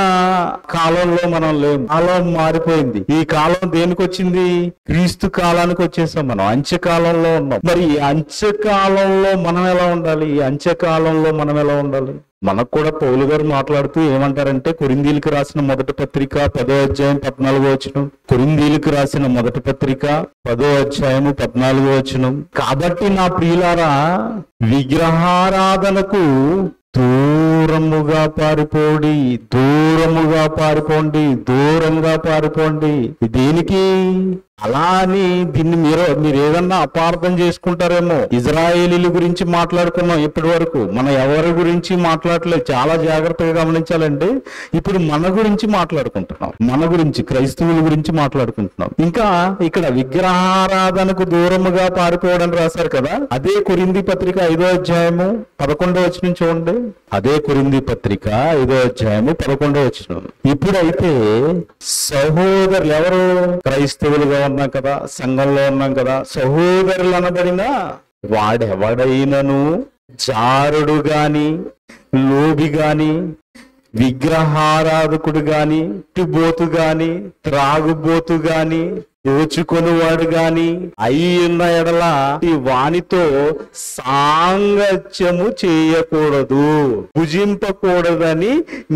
కాలంలో మనం లేము. కాలం మారిపోయింది. ఈ కాలం దేనికి వచ్చింది? క్రీస్తు కాలానికి వచ్చేసాం. మనం అంత్యకాలంలో ఉన్నాం. మరి ఈ అంత్యకాలంలో మనం ఎలా ఉండాలి? మనకు కూడా పౌలు గారు మాట్లాడుతూ ఏమంటారంటే, కొరింథీయులకు రాసిన మొదటి పత్రిక 10వ అధ్యాయం 14వ వచనం. కొరింథీయులకు రాసిన మొదటి పత్రిక 10వ అధ్యాయము 14వ వచనం. కాబట్టి నా ప్రియులారా, విగ్రహారాధనకు దూరముగా పారిపోండి, దూరముగా పారిపోండి, దూరంగా పారిపోండి. దేనికి అలా అని దీన్ని మీరు ఏదన్నా అపార్థం చేసుకుంటారేమో. ఇజ్రాయేలీల గురించి మాట్లాడుకున్నాం ఇప్పటి వరకు, మన ఎవరి గురించి మాట్లాడలేదు. చాలా జాగ్రత్తగా గమనించాలండి. ఇప్పుడు మన గురించి మాట్లాడుకుంటున్నాం, మన గురించి క్రైస్తవుల గురించి మాట్లాడుకుంటున్నాం. ఇంకా ఇక్కడ విగ్రహారాధనకు దూరముగా పారిపోవడం రాశారు కదా, అదే కొరింథీ పత్రిక 5వ అధ్యాయము 11వ వచనం చూడండి. అదే కొరింథీ పత్రిక 5వ అధ్యాయము 11వ వచనం. ఇప్పుడైతే సహోదరులు ఎవరు? క్రైస్తవులుగా ఉన్నాం కదా, సంఘంలో ఉన్నాం కదా, సహోదరులు అనబడిన వాడెవడైనను జారుడు గాని, లోబి గాని, విగ్రహారాధకుడు గాని, తిట్టుబోతు గాని, త్రాగుబోతు గాని, దోచుకొనివాడు గాని అయి ఉన్న ఎడల వానితో సాంగత్యము చేయకూడదు, భుజింపకూడదని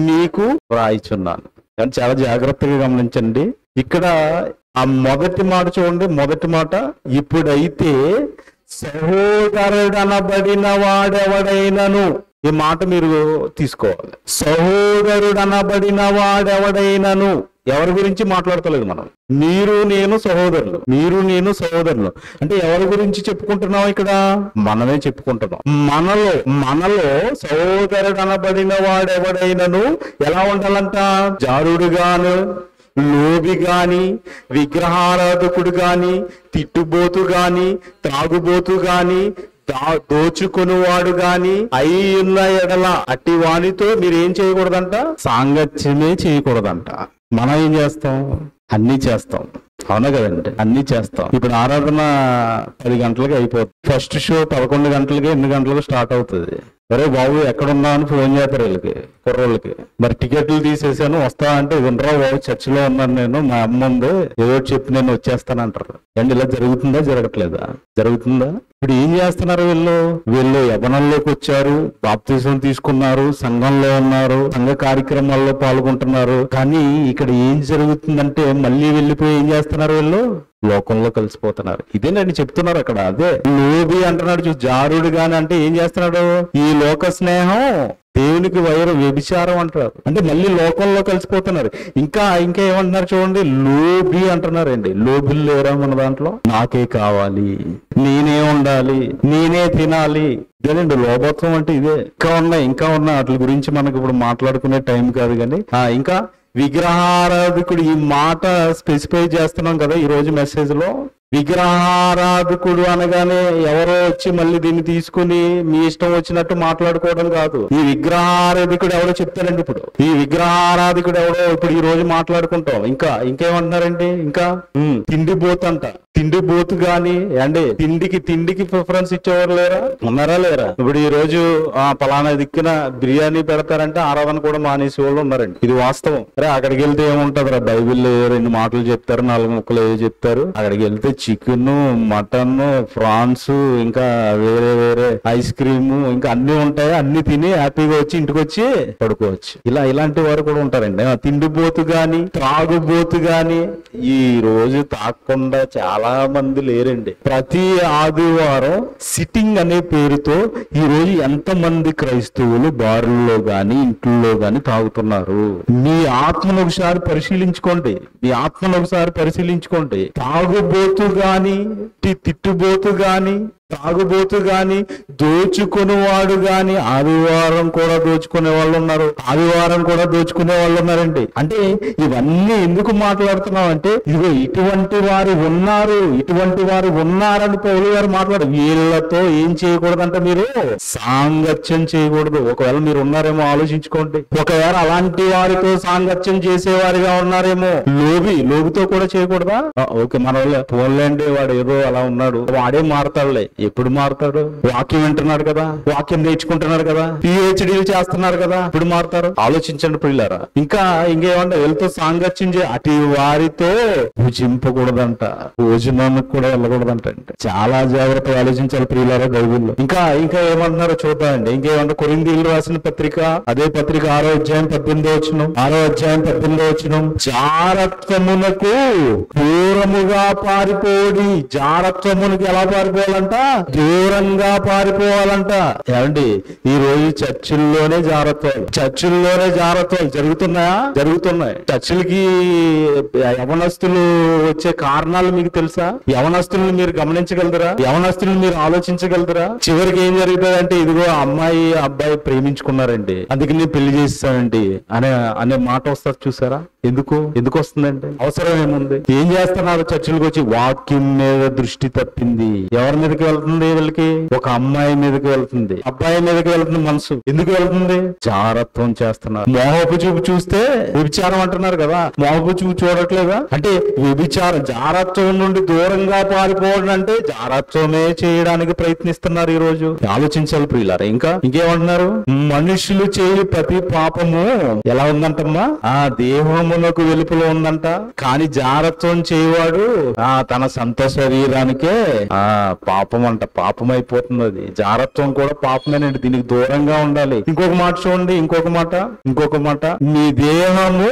నీకు వ్రాయిచున్నాను. కానీ చాలా జాగ్రత్తగా గమనించండి. ఇక్కడ ఆ మొదటి మాట చూడండి. మొదటి మాట, ఇప్పుడైతే సహోదరుడనబడిన వాడెవడైనను. ఈ మాట మీరు తీసుకోవాలి. సహోదరుడనబడిన వాడెవడైనను. ఎవరి గురించి మాట్లాడతలేదు మనం. మీరు నేను సహోదరులు, మీరు నేను సహోదరులు అంటే ఎవరి గురించి చెప్పుకుంటున్నాం? ఇక్కడ మనమే చెప్పుకుంటున్నాం. మనలో సహోదరుడు అనబడిన వాడెవడైనను ఎలా ఉండాలంట? జారుడుగాను, లోబి గాని, విగ్రహారాధకుడు గాని, తిట్టుబోతు గాని, త్రాగుబోతు గాని, దోచుకునివాడు గాని అయి ఉన్న ఎడల అట్టి వానితో మీరేం చేయకూడదంట? సాంగత్యమే చేయకూడదంట. మనం ఏం చేస్తాం? అన్ని చేస్తాం, అవునా కదండి? అన్ని చేస్తాం. ఇప్పుడు ఆరాధన 10 గంటలకి అయిపోతుంది. ఫస్ట్ షో 11 గంటలకి 8 గంటలకు స్టార్ట్ అవుతుంది. అరే బాబు ఎక్కడున్నా అని ఫోన్ చేస్తారు వీళ్ళకి, కుర్రోళ్ళకి. మరి టికెట్లు తీసేసాను వస్తా అంటే, ఉండరా బాబు చర్చిలో ఉన్నాను నేను, మా అమ్మ ఉంది, ఏదో చెప్పి నేను వచ్చేస్తానంటారు. అండ్ ఇలా జరుగుతుందా? జరగట్లేదా? జరుగుతుందా? ఇప్పుడు ఏం చేస్తున్నారు వీళ్ళు యవ్వనంలోకి వచ్చారు, బాప్తిజం తీసుకున్నారు, సంఘంలో ఉన్నారు, సంఘ కార్యక్రమాల్లో పాల్గొంటున్నారు. కానీ ఇక్కడ ఏం జరుగుతుందంటే మళ్ళీ వెళ్ళిపోయి ఏం చేస్తున్నారు? వీళ్ళు లోకంలో కలిసిపోతున్నారు. ఇదేనండి చెప్తున్నారు అక్కడ. అదే లోబి అంటున్నాడు, జారుడు గాని అంటే ఏం చేస్తున్నాడు? ఈ లోక స్నేహం దేవునికి వైరం, వ్యభిచారం అంటారు. అంటే మళ్ళీ లోకంలో కలిసిపోతున్నారు. ఇంకా ఏమంటున్నారు చూడండి, లోబి అంటున్నారండి. లోబిలు లేరా మన దాంట్లో? నాకే కావాలి, నేనే ఉండాలి, నేనే తినాలి. ఇదేనండి లోభత్వం అంటే ఇదే. ఇంకా ఉన్నాయి వాటి గురించి మనకి ఇప్పుడు మాట్లాడుకునే టైం కాదు. కానీ ఇంకా విగ్రహారాధకుడు, ఈ మాట స్పెసిఫై చేస్తున్నాం కదా ఈ రోజు మెసేజ్ లో. విగ్రహారాధకుడు అనగానే ఎవరో వచ్చి మళ్ళీ దీన్ని తీసుకుని మీ ఇష్టం వచ్చినట్టు మాట్లాడుకోవడం కాదు. ఈ విగ్రహారాధకుడు ఎవరో చెప్తారండి. ఇప్పుడు ఈ విగ్రహారాధకుడు ఎవరో ఇప్పుడు ఈ రోజు మాట్లాడుకుంటాం. ఇంకేమంటున్నారండి? ఇంకా తిండిబోతు అంట. తిండిబోతు గాని అంటే తిండికి ప్రిఫరెన్స్ ఇచ్చేవారు లేరా? ఉన్నారా లేరా? ఇప్పుడు ఈ రోజు పలానా దిక్కున బిర్యానీ పెడతారంటే ఆరాధన కూడా మానేసే వాళ్ళు ఉన్నారండి. ఇది వాస్తవం. అరే అక్కడికి వెళ్తే ఏముంటది రా? బైబిల్లో 2 మాటలు చెప్తారు, 4 ముక్కలు ఏదో చెప్తారు. అక్కడికి వెళ్తే చికెన్, మటన్, ఫ్రాన్స్, ఇంకా వేరే ఐస్ క్రీమ్, ఇంకా అన్ని ఉంటాయి. అన్ని తిని హ్యాపీగా వచ్చి ఇంటికి వచ్చి పడుకోవచ్చు. ఇలాంటి వారు కూడా ఉంటారండి. తిండిబోతు గాని, త్రాగుబోతు గాని. ఈ రోజు తాగకుండా చాలా మంది లేరండి. ప్రతి ఆదివారం సిట్టింగ్ అనే పేరుతో ఈ రోజు ఎంతమంది క్రైస్తవులు బారుల్లో గాని ఇంట్లో గాని తాగుతున్నారు? మీ ఆత్మను ఒకసారి పరిశీలించుకోండి. తాగుబోతు గాని, తిట్టుబోతు గాని, తాగుబోతు గాని, దోచుకునేవాడు గాని. ఆదివారం కూడా దోచుకునే వాళ్ళు ఉన్నారండి. అంటే ఇవన్నీ ఎందుకు మాట్లాడుతున్నాం అంటే, ఇదిగో ఇటువంటి వారు ఉన్నారని పౌలు గారు మాట్లాడు. వీళ్ళతో ఏం చేయకూడదంట? మీరు సాంగత్యం చేయకూడదు. ఒకవేళ మీరు ఉన్నారేమో ఆలోచించుకోండి. ఒకవేళ అలాంటి వారితో సాంగత్యం చేసేవారిగా ఉన్నారేమో. లోబితో కూడా చేయకూడదా? ఓకే, మన వాళ్ళ ఫోన్లేండి, వాడు ఏదో అలా ఉన్నాడు, వాడే మారతాడులే. ఎప్పుడు మారుతాడు? వాక్యం వింటున్నాడు కదా, వాక్యం నేర్చుకుంటున్నాడు కదా, పిహెచ్డీలు చేస్తున్నారు కదా, ఎప్పుడు మారుతారు? ఆలోచించండి ప్రియులారా. ఇంకేమంటే వెళ్తూ సాంగత్యం అటు వారితో భుజింపకూడదంట, భోజనానికి కూడా వెళ్ళకూడదంట. అంటే చాలా జాగ్రత్తగా ఆలోచించాలి ప్రియులారా బైబిల్లో. ఇంకా ఏమంటున్నారో చూద్దామండి. ఇంకేమంటే కొరింథీయులు రాసిన పత్రిక, అదే పత్రిక 6వ అధ్యాయం 18వ వచనం, జారత్వమునకు దూరముగా పారిపోడి. జారత్వమునికి ఎలా పారిపోవాలంట? దూరంగా పారిపోవాలంట. ఏమండి, ఈ రోజు చర్చిల్లోనే జారత్వాలు జరుగుతున్నాయి. చర్చిలకి యవనస్తులు వచ్చే కారణాలు మీకు తెలుసా? యవనస్తులను మీరు గమనించగలరా? యవనస్తులను మీరు ఆలోచించగలరా? చివరికి ఏం జరుగుతుందంటే, ఇదిగో అమ్మాయి అబ్బాయి ప్రేమించుకున్నారండి, అందుకని పెళ్లి చేస్తామండి అనే మాట వస్తుంది. చూసారా? ఎందుకు వస్తుందంటే అవసరం ఏముంది? ఏం చేస్తున్నారు? చర్చిలకు వచ్చి వాక్యం మీద దృష్టి తప్పింది. ఎవరి మీదకి వెళ్తుంది? వీళ్ళకి ఒక అమ్మాయి మీదకి వెళ్తుంది, అబ్బాయి మీదకి వెళ్తుంది మనసు. ఎందుకు వెళ్తుంది? జారత్వం చేస్తున్నారు. మోహపు చూపు చూస్తే వ్యభిచారం అంటున్నారు కదా, మోహపు చూపు చూడట్లేదా? అంటే వ్యభిచారం, జారత్వం నుండి దూరంగా పారిపోవడం అంటే జారత్వమే చేయడానికి ప్రయత్నిస్తున్నారు ఈ రోజు. ఆలోచించాలి ప్రియులారా. ఇంకేమంటున్నారు? మనుషులు చేయు ప్రతి పాపము ఎలా ఉందంటమ్మా? దేహమునకు వెలుపులో ఉందంట, కానీ జారత్వం చేయవాడు తన సొంత శరీరానికే పాపం అంట. పాపం అయిపోతుంది అది. జారత్వం కూడా పాపమేనండి, దీనికి దూరంగా ఉండాలి. ఇంకొక మాట చూడండి, ఇంకొక మాట, మీ దేహము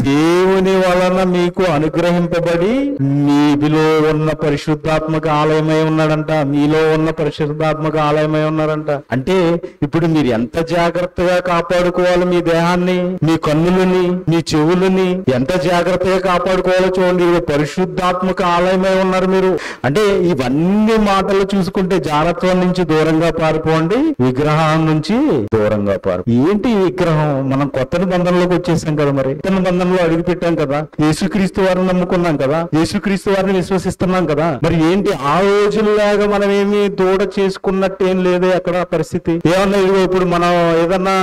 దేవుని వలన మీకు అనుగ్రహింపబడి మీలో ఉన్న పరిశుద్ధాత్మక ఆలయమై ఉన్నాడంట. మీలో ఉన్న పరిశుద్ధాత్మక ఆలయమై ఉన్నారంట. అంటే ఇప్పుడు మీరు ఎంత జాగ్రత్తగా కాపాడుకోవాలి మీ దేహాన్ని, మీ కన్నులని, మీ చెవులని ఎంత జాగ్రత్తగా కాపాడుకోవాలో చూడండి. పరిశుద్ధాత్మక ఆలయమై ఉన్నారు మీరు. అంటే ఇవన్నీ మాటలు చూసుకుంటే జారత్వం నుంచి దూరంగా పారిపోండి, విగ్రహం నుంచి దూరంగా ఏంటి విగ్రహం? మనం కొత్త నిబంధనలోకి వచ్చేసాం కదా, మరి కొత్త నిబంధనలో అడుగు పెట్టాం కదా, యేసుక్రీస్తు వారిని నమ్ముకున్నాం కదా, యేసుక్రీస్తు వారిని విశ్వసిస్తున్నాం కదా. మరి ఏంటి ఆ రోజుల్లాగా మనం ఏమి దూడ చేసుకున్నట్టేం లేదే అక్కడ పరిస్థితి. ఏమన్నా ఇప్పుడు మనం ఏదన్నా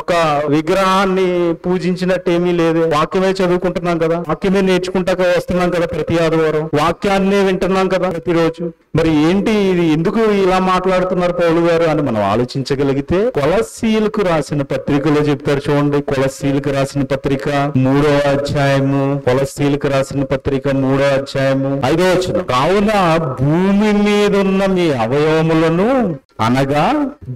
ఒక విగ్రహాన్ని పూజించినట్టేమీ లేదే. వాక్యమే చదువుకుంటున్నాం కదా, వాక్యమే నేర్చుకుంటాక వస్తున్నాం కదా, ప్రతి ఆదివారం వాక్యాన్నే వింటున్నాం కదా ప్రతిరోజు. మరి ఏంటి ఇది? ఎందుకు ఇలా మాట్లాడుతున్నారు పౌలు గారు అని మనం ఆలోచించగలిగితే, కొలస్సీలకు రాసిన పత్రికలో చెప్తారు చూడండి. కొలస్సీలకు రాసిన పత్రిక 3వ అధ్యాయము, 3వ అధ్యాయము 5వ వచనం. కావున భూమి మీద ఉన్న మీ అవయవములను అనగా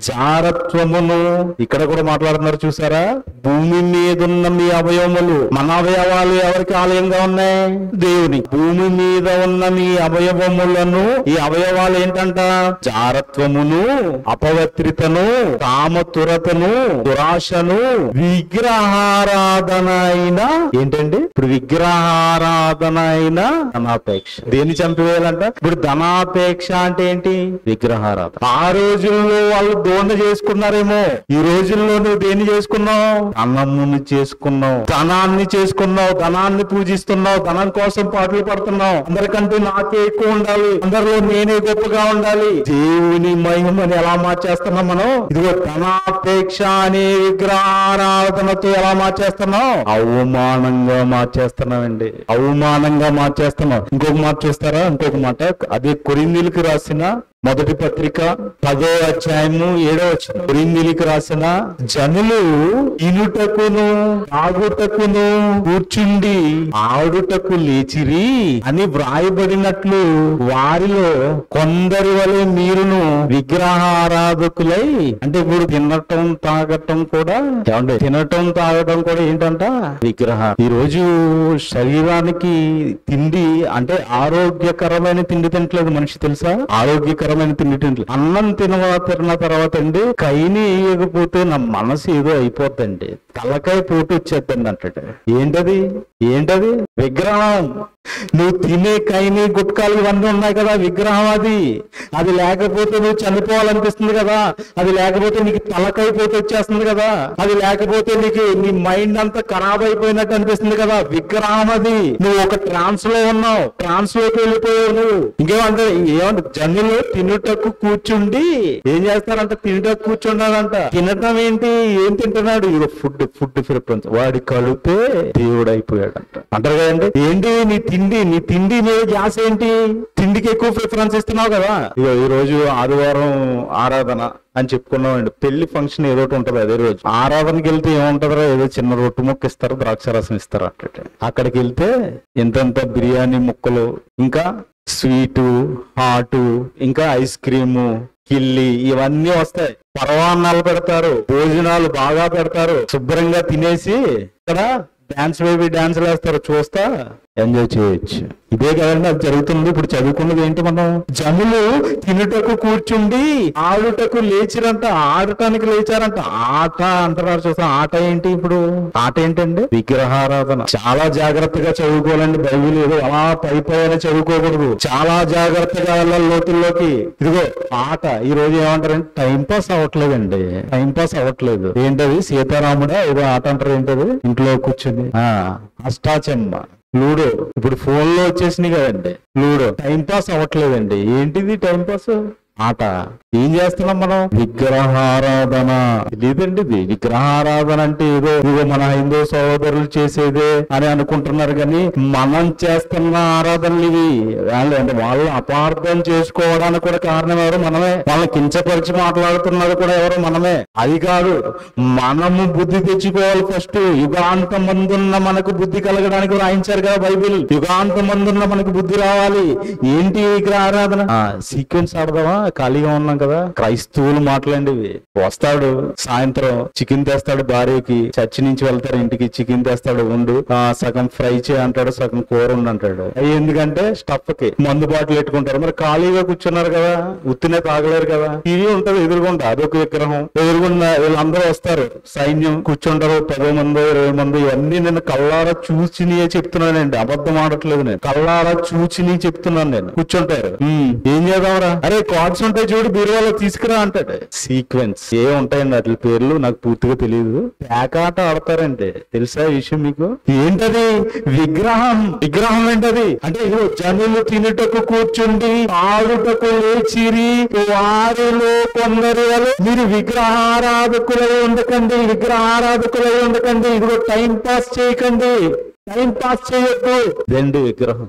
జారత్వమును, ఇక్కడ కూడా మాట్లాడుతున్నారు చూసారా? భూమి మీద ఉన్న మీ అవయవములు. మన అవయవాలు ఎవరికి ఆలయంగా ఉన్నాయి? దేవుని. భూమి మీద ఉన్న మీ అవయవములను, ఈ అవయవాలు ఏంటంట? జారత్వమును, అపవిత్రతను, కామతురతను, దురాశను, విగ్రహారాధన అయినా ఏంటండి? ఇప్పుడు విగ్రహారాధన అయినా ధనాపేక్ష. దేన్ని చంపివేయాలంట? ఇప్పుడు ధనాపేక్ష అంటే ఏంటి? విగ్రహారాధన. ఆ రోజుల్లో వాళ్ళు దోణ చేసుకున్నారేమో, ఈ రోజుల్లో నువ్వు దేన్ని చేసుకున్నావు? ధనముని చేసుకున్నావు, ధనాన్ని చేసుకున్నావు, ధనాన్ని పూజిస్తున్నావు, ధనం కోసం పాటలు పడుతున్నావు. అందరికంటే నాకే ఎక్కువ ఉండాలి, అందరిలో నేనే గొప్పగా ఉండాలి. దేవుని మహిమని ఎలా మార్చేస్తున్నాం మనం? ఇదిగో ధనాపేక్ష అనే విగ్రహారాధనతో ఎలా మార్చేస్తున్నాం? అవమానంగా మార్చేస్తున్నామండి, అవమానంగా మార్చేస్తున్నాం. ఇంకొక మాట చూస్తారా? ఇంకొక మాట, అదే కొరింథీయులకు రాసిన మొదటి పత్రిక 10వ అధ్యాయము 7వ వచనం. కొరింథీయులకు రాసిన జనులు ఇనుటకును తాగుటకును కూర్చుండి ఆడుటకు లేచిరి అని వ్రాయబడినట్లు వారిలో కొందరి వలె మీరును విగ్రహారాధకులై. అంటే ఇప్పుడు తినటం తాగటం కూడా ఏమంటే, తినటం తాగటం కూడా ఏంటంట? విగ్రహ. ఈ రోజు శరీరానికి తిండి అంటే ఆరోగ్యకరమైన తిండి తినట్లేదు మనిషి, తెలుసా? ఆరోగ్యకరమైన తిండి తినట్లేదు. అన్నం తిన్న తర్వాత అండి కైని వేయకపోతే నా మనసు ఏదో అయిపోద్దండి, తలకాయ పోటు వచ్చేద్దండి అంటాడు. ఏంటది? విగ్రహం. నువ్వు తినే కైని గుట్కాలు ఇవన్నీ ఉన్నాయి కదా, విగ్రహం అది. అది లేకపోతే నువ్వు చనిపోవాలనిపిస్తుంది కదా, అది లేకపోతే నీకు తలకాయ పోటు వచ్చేస్తుంది కదా, అది లేకపోతే నీకు నీ మైండ్ అంతా ఖరాబ్ అయిపోయినట్టు అనిపిస్తుంది కదా, విగ్రహం అది. నువ్వు ఒక ట్రాన్స్ లో ఉన్నావు, ట్రాన్స్ లోకి వెళ్ళిపోయావు నువ్వు. ఏమంటే జనులు తినుటకు కూర్చుండి ఏం చేస్తారంట? తినుటకు కూర్చున్నాడంట. తినటం ఏంటి? ఏం తింటున్నాడు? Food preference. వాడి కడుపే దేవుడు అయిపోయాడు. అయిపోయాడంట. అంటారు కదండి, ఏంటి నీ తిండి మీద ధ్యాస ఏంటి, తిండికి ఎక్కువ ప్రిఫరెన్స్ ఇస్తున్నావు కదా. ఇక ఈ రోజు ఆదివారం ఆరాధన అని చెప్పుకున్నామండి, పెళ్లి ఫంక్షన్ ఏదో ఉంటది అదే రోజు. ఆరాధనకి వెళ్తే ఏముంటదో, ఏదో చిన్న రొట్టు ముక్క ఇస్తారు, ద్రాక్షరసం ఇస్తారు అంటే. అక్కడికి వెళ్తే ఎంతెంత బిర్యానీ ముక్కలు, ఇంకా స్వీటు, హాటు, ఇంకా ఐస్ క్రీము, కిల్లి, ఇవన్నీ వస్తాయి. పరవాన్నాలు పెడతారు, భోజనాలు బాగా పెడతారు. శుభ్రంగా తినేసి ఇక్కడ డాన్స్ బేబీ డాన్సులు వేస్తారు, చూస్తా ఎంజాయ్ చేయొచ్చు. ఇదే కదండి అది జరుగుతుంది. ఇప్పుడు చదువుకున్నది ఏంటి, మనం జనులు తినుటకు కూర్చుండి ఆడుటకు లేచిరంట, ఆడటానికి లేచారంట. ఆట అంటున్నారు చూస్తా. ఆట ఏంటి ఇప్పుడు? ఆట ఏంటండి? విగ్రహారాధన. చాలా జాగ్రత్తగా చదువుకోవాలండి బైబిల్. ఏదో అలా పైన చదువుకోకూడదు, చాలా జాగ్రత్తగా వెళ్ళాలి లోతుల్లోకి. ఇదిగో ఆట. ఈ రోజు ఏమంటారంటే టైం పాస్ అవ్వట్లేదండి, టైం పాస్ అవ్వట్లేదు. ఏంటది? సీతారాముడా ఏదో ఆట అంటారు, ఏంటది? ఇంట్లో కూర్చుని అష్టాచెమ్మ, లూడో. ఇప్పుడు ఫోన్ లో వచ్చేసినాయి కదండి లూడో. Time pass అవ్వట్లేదండి. ఏంటిది టైం పాస్? ఆట. ఏం చేస్తున్నాం మనం? విగ్రహారాధన. లేదండి, ఇది విగ్రహారాధన అంటే ఏదో ఇదిగో మన హిందూ సహోదరులు చేసేదే అని అనుకుంటున్నారు, కానీ మనం చేస్తున్న ఆరాధనలు ఇవి. అంటే వాళ్ళు అపార్థం చేసుకోవడానికి కూడా కారణం ఎవరు? మనమే. వాళ్ళని కించపరిచి మాట్లాడుతున్నది కూడా ఎవరు? మనమే. అది కాదు, మనము బుద్ధి తెచ్చుకోవాలి ఫస్ట్. యుగాంతం మందున్న మనకు బుద్ధి కలగడానికి రాయించారు కదా బైబిల్. యుగాంతం మందున్న మనకు బుద్ధి రావాలి. ఏంటి విగ్రహారాధన? సీక్వెన్స్ ఆడదామా? ఖాళీగా ఉన్నాం కదా. క్రైస్తవులు మాట్లాడండి. వస్తాడు సాయంత్రం, చికెన్ తెస్తాడు భార్యకి. చర్చి నుంచి వెళ్తారు ఇంటికి, చికెన్ తెస్తాడు, ఉండు సగం ఫ్రై చేయ అంటాడు, సగం కూర ఉండు అంటాడు. ఎందుకంటే స్టఫ్ కి మందు బాటలు పెట్టుకుంటారు. మరి ఖాళీగా కూర్చున్నారు కదా, ఉత్తినే తాగలేరు కదా. టీవీ ఉంటది ఎదురుగుండా, అదొక విగ్రహం. ఎదురుగుండా వీళ్ళందరూ వస్తారు, సైన్యం కూర్చుంటారు, 10 మంది 20 మంది. ఇవన్నీ నేను కళ్ళారా చూచినియే చెప్తున్నానండి, అబద్ధం ఆడట్లేదు. నేను కళ్ళారా చూచిని చెప్తున్నాను. నేను కూర్చుంటారు. ఏం చేద్దాంరా? అరే కార్డ్స్ ఉంటాయి చూడు బీరువాలో, తీసుకురా అంటాడు. సీక్వెన్స్ ఏ ఉంటాయండి వాటి పేర్లు నాకు పూర్తిగా తెలియదు. పేకాట ఆడతారంటే తెలుసా ఈ విషయం మీకు? ఏంటది? విగ్రహం. విగ్రహం ఏంటది అంటే ఇదిగో జనులు తినుటకు కూర్చుండి ఆడుటకు లేచిరి వారిలో కొందరు. మీరు విగ్రహారాధకులై ఉండకండి, విగ్రహారాధకులై ఉండకండి. ఇదిగో టైం పాస్ చేయకండి, టైం పాస్ చేయొద్దు. రెండు విగ్రహం.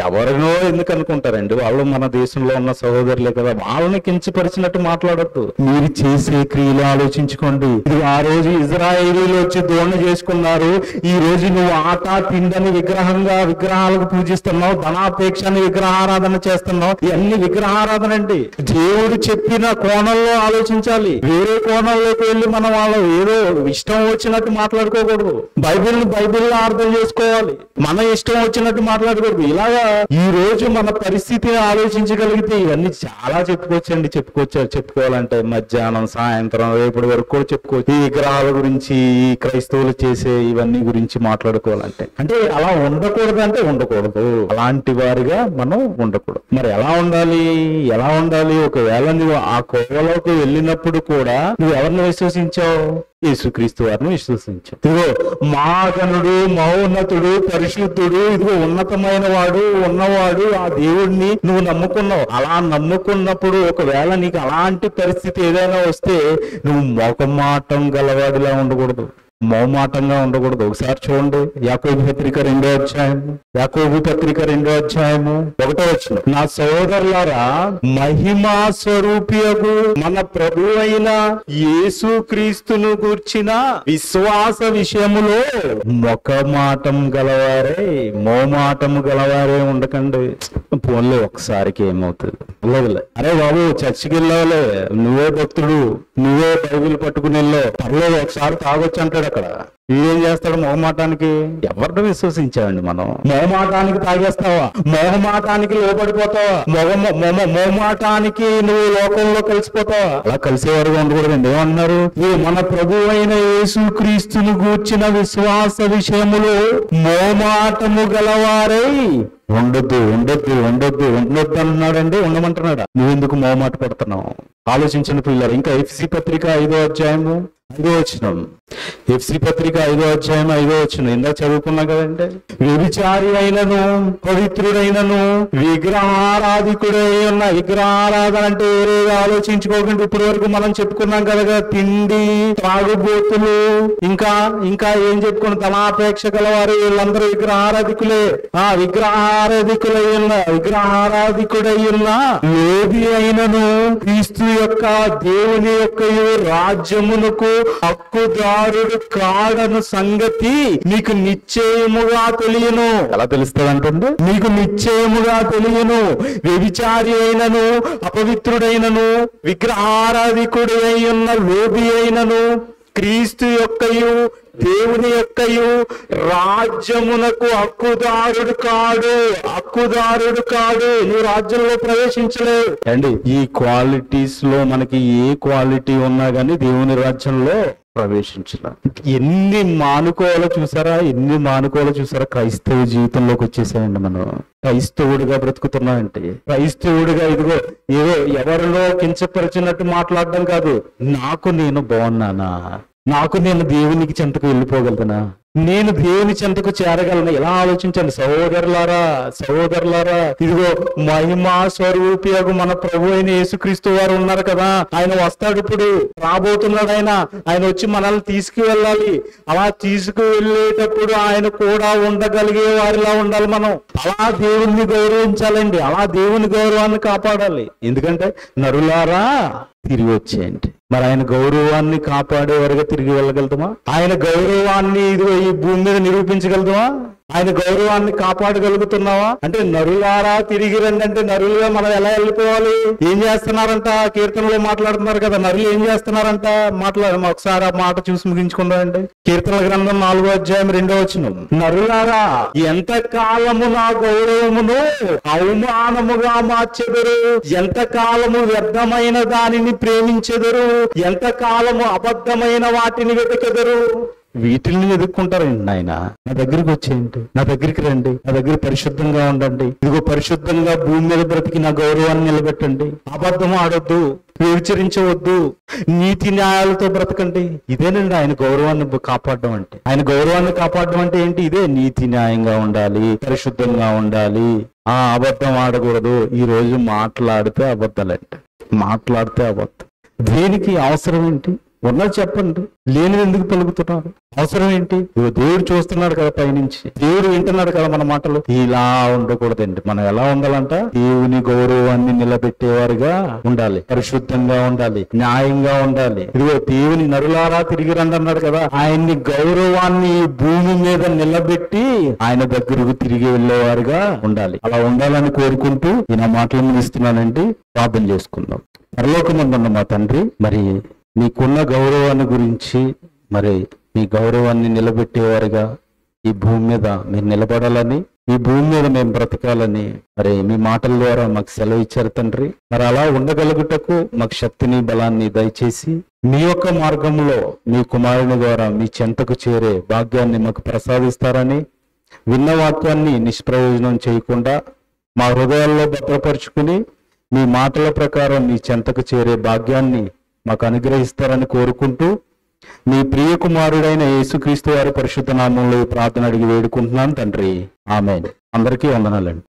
ఎవరినో ఎందుకు అనుకుంటారండి, వాళ్ళు మన దేశంలో ఉన్న సహోదరులే కదా. వాళ్ళని కించపరిచినట్టు మాట్లాడద్దు. మీరు చేసే క్రియలు ఆలోచించుకోండి. ఇది ఆ రోజు ఇజ్రాయేలీలు వచ్చి దోణ చేసుకున్నారు. ఈ రోజు నువ్వు ఆట తిండని విగ్రహాలకు పూజిస్తున్నావు, ధనాపేక్షని విగ్రహారాధన చేస్తున్నావు. ఇవన్నీ విగ్రహారాధన అండి. దేవుడు చెప్పిన కోణంలో ఆలోచించాలి. వేరే కోణంలోకి వెళ్ళి మనం వాళ్ళు ఏదో ఇష్టం వచ్చినట్టు మాట్లాడుకోకూడదు. బైబిల్లో అర్థం చేసుకోవాలి. మన ఇష్టం వచ్చినట్టు మాట్లాడకూడదు. ఇలాగా ఈ రోజు మన పరిస్థితిని ఆలోచించగలిగితే ఇవన్నీ చాలా చెప్పుకోవాలంటే మధ్యాహ్నం సాయంత్రం రేపటి వరకు కూడా చెప్పుకోవచ్చు. ఈ విగ్రహాల గురించి, ఈ క్రైస్తవులు చేసే ఇవన్నీ గురించి మాట్లాడుకోవాలంటే. అంటే అలా ఉండకూడదు, అంటే ఉండకూడదు. అలాంటి వారిగా మనం ఉండకూడదు. మరి ఎలా ఉండాలి? ఒకవేళ నువ్వు ఆ కోవలోకి వెళ్ళినప్పుడు కూడా నువ్వు ఎవరిని విశ్వసించావు? యేసుక్రీస్తు వారిని విశ్వసించావు. ఇదిగో మహాగణుడు, మహోన్నతుడు, పరిశుద్ధుడు, ఇదిగో ఉన్నతమైన వాడు ఉన్నవాడు ఆ దేవుడిని నువ్వు నమ్ముకున్నావు. అలా నమ్ముకున్నప్పుడు ఒకవేళ నీకు అలాంటి పరిస్థితి ఏదైనా వస్తే నువ్వు మొహమాటం గలవాడిలా ఉండకూడదు, మౌమాటంగా ఉండకూడదు. ఒకసారి చూడండి యాకోబు పత్రిక 2వ అధ్యాయము, 1వ వచనం. నా సహోదరులారా, మహిమా స్వరూపియగు మన ప్రభు అయిన యేసుక్రీస్తును గూర్చిన విశ్వాస విషయములో మొఖమాటం గలవారే, మౌమాటము గలవారే ఉండకండి. పోన్లే ఒకసారికి ఏమవుతుంది? అరే బాబు చర్చికి వెళ్ళాలే, నువ్వే భక్తుడు, నువ్వే బైబిల్ పట్టుకుని వెళ్ళావు, పర్లేదు ఒకసారి తాగొచ్చు అంటాడు. అక్కడ ఏం చేస్తాడు? మొహమాటానికి. ఎవరిని విశ్వసించావండి మనం? మొహమాటానికి తాగేస్తావా? మొహమాటానికి లోపడిపోతావా? మొహమాటానికి నువ్వు లోకంలో కలిసిపోతావా? అలా కలిసేవారుగా ఉండకూడదండి. ఏమన్నారు? మన ప్రభు అయిన యేసుక్రీస్తును గూర్చిన విశ్వాస విషయములో మోమాటము గలవారై ఉండొద్దు అంటున్నాడండి. ఉండమంటున్నాడా? నువ్వెందుకు మోమాట పడుతున్నావు? ఆలోచించండి పిల్లలు. ఇంకా ఎఫ్ఎసీ పత్రిక 5వ అధ్యాయము 5వ వచనం, ఎఫ్సి పత్రిక 5వ అధ్యాయం 5వ వచనం ఇందాక చదువుకున్నాం కదంటే, వ్యభిచారి అయినను పవిత్రుడైనను విగ్రహారాధికుడై ఉన్న, విగ్రహారాధన అంటే వేరేగా ఆలోచించుకోకుండా ఇప్పటి వరకు మనం చెప్పుకున్నాం కదా, తిండి, త్రాగుబోతులు, ఇంకా ఇంకా ఏం చెప్పుకున్నాం, ధనాపేక్ష గలవారు, వీళ్ళందరూ విగ్రహారాధికులే. విగ్రహారాధికుడై ఉన్న లోబి అయినను క్రీస్తు యొక్క దేవుని యొక్క రాజ్యమునకు హక్కుదారుడు కాడను సంగతి మీకు నిశ్చయముగా తెలియను. ఎలా తెలుస్తుంది అంటుంది? మీకు నిశ్చయముగా తెలియను. వ్యభిచారి అయినను అపవిత్రుడైనను విగ్రహారాధికుడు అయి ఉన్న లోబి అయినను క్రీస్తు యొక్కయు దేవుని యొక్కయు రాజ్యమునకు హక్కుదారుడు కాడు. నువ్వు రాజ్యంలో ప్రవేశించలేవు అండి. ఈ క్వాలిటీస్ లో మనకి ఏ క్వాలిటీ ఉన్నా గానీ దేవుని రాజ్యంలో ప్రవేశించలేం. ఎన్ని మానుకోవాలో చూసారా క్రైస్తవ జీవితంలోకి వచ్చేసాయండి. మనం క్రైస్తవుడిగా బ్రతుకుతున్నామంటే, క్రైస్తవుడిగా ఇదిగో ఏదో ఎవరిలో కించపరిచినట్టు మాట్లాడడం కాదు, నాకు నేను బాగున్నానా, నాకు నేను దేవునికి చెంతకు వెళ్ళిపోగలదనా, నేను దేవుని చెంతకు చేరగలను. ఎలా ఆలోచించండి సహోదరులారా, ఇదిగో మహిమా స్వరూపియగు మన ప్రభు అయిన యేసుక్రీస్తు వారు ఉన్నారు కదా, ఆయన వస్తాడు, ఇప్పుడు రాబోతున్నాడు. ఆయన వచ్చి మనల్ని తీసుకువెళ్ళాలి. అలా తీసుకువెళ్ళేటప్పుడు ఆయన కూడా ఉండగలిగే వారిలా ఉండాలి. మనం అలా దేవుణ్ణి గౌరవించాలండి, అలా దేవుని గౌరవాన్ని కాపాడాలి. ఎందుకంటే నరులారా తిరిగి వచ్చేయండి. మరి ఆయన గౌరవాన్ని కాపాడేవారుగా తిరిగి వెళ్ళగలుగుతామా? ఆయన గౌరవాన్ని ఇదిగో ఈ భూమి మీద నిరూపించగలుగుతామా? ఆయన గౌరవాన్ని కాపాడగలుగుతున్నావా? అంటే నరులారా తిరిగి రండి అంటే నరులుగా మనం ఎలా వెళ్ళిపోవాలి? ఏం చేస్తున్నారంట? కీర్తనలో మాట్లాడుతున్నారు కదా, నరులు ఏం చేస్తున్నారంట? ఒకసారి ఆ మాట చూసి ముగించుకుందామండి. కీర్తనల గ్రంథం 4వ అధ్యాయం 2వ వచనం, నరులారా ఎంత కాలము నా గౌరవమును అవమానముగా మార్చెదరు, ఎంత కాలము వ్యర్థమైన దానిని ప్రేమించెదరు, ఎంత కాలము అబద్ధమైన వాటిని వెతకెదరు. వీటిని వెతుక్కుంటారండి. నాయన నా దగ్గరికి వచ్చేయండి, నా దగ్గరికి రండి, నా దగ్గర పరిశుద్ధంగా ఉండండి, ఇదిగో పరిశుద్ధంగా భూమి మీద బ్రతికి నా గౌరవాన్ని నిలబెట్టండి, అబద్ధం ఆడొద్దు, వ్యభిచరించవద్దు, నీతి న్యాయాలతో బ్రతకండి. ఇదేనండి ఆయన గౌరవాన్ని కాపాడడం అంటే. ఆయన గౌరవాన్ని కాపాడడం అంటే ఏంటి? ఇదే నీతి న్యాయంగా ఉండాలి, పరిశుద్ధంగా ఉండాలి, అబద్ధం ఆడకూడదు. ఈ రోజు మాట్లాడితే అబద్ధాలంటే, మాట్లాడితే అబద్ధం. దేనికి అవసరం ఏంటి? ఉన్నది చెప్పండి, లేనిది ఎందుకు పలుకుతున్నారు? అవసరం ఏంటి? దేవుడు చూస్తున్నాడు కదా, పైనుంచి దేవుడు వింటున్నాడు కదా మన మాటలు. ఇలా ఉండకూడదండి. మనం ఎలా ఉండాలంట? దేవుని గౌరవాన్ని నిలబెట్టేవారుగా ఉండాలి, పరిశుద్ధంగా ఉండాలి, న్యాయంగా ఉండాలి. ఇదిగో దేవుని నరులారా తిరిగి రండి అన్నాడు కదా, ఆయన్ని గౌరవాన్ని భూమి మీద నిలబెట్టి ఆయన దగ్గరకు తిరిగి వెళ్ళేవారుగా ఉండాలి. అలా ఉండాలని కోరుకుంటూ ఈ నా మాటలు ముగిస్తున్నానండి. ప్రార్థన చేసుకుందాం. పరలోకమందున్న మా తండ్రి, మరి మీకున్న గౌరవాన్ని గురించి, మరి మీ గౌరవాన్ని నిలబెట్టేవారుగా ఈ భూమి మీద మీరు నిలబడాలని, ఈ భూమి మీద మేము బ్రతకాలని మరి మీ మాటల ద్వారా మాకు సెలవు ఇచ్చారు తండ్రి. మరి అలా ఉండగలుగుటకు మాకు శక్తిని బలాన్ని దయచేసి మీ యొక్క మార్గంలో మీ కుమారుని ద్వారా మీ చెంతకు చేరే భాగ్యాన్ని మాకు ప్రసాదిస్తారని, విన్న వాక్యాన్ని నిష్ప్రయోజనం చేయకుండా మా హృదయాల్లో భద్రపరుచుకుని మీ మాటల ప్రకారం మీ చెంతకు చేరే భాగ్యాన్ని మాకు అనుగ్రహిస్తారని కోరుకుంటూ మీ ప్రియ కుమారుడైన యేసుక్రీస్తు వారి పరిశుద్ధ నామంలో ప్రార్థన అడిగి వేడుకుంటున్నాను తండ్రి. ఆమేన్. అందరికీ వందనాలండి.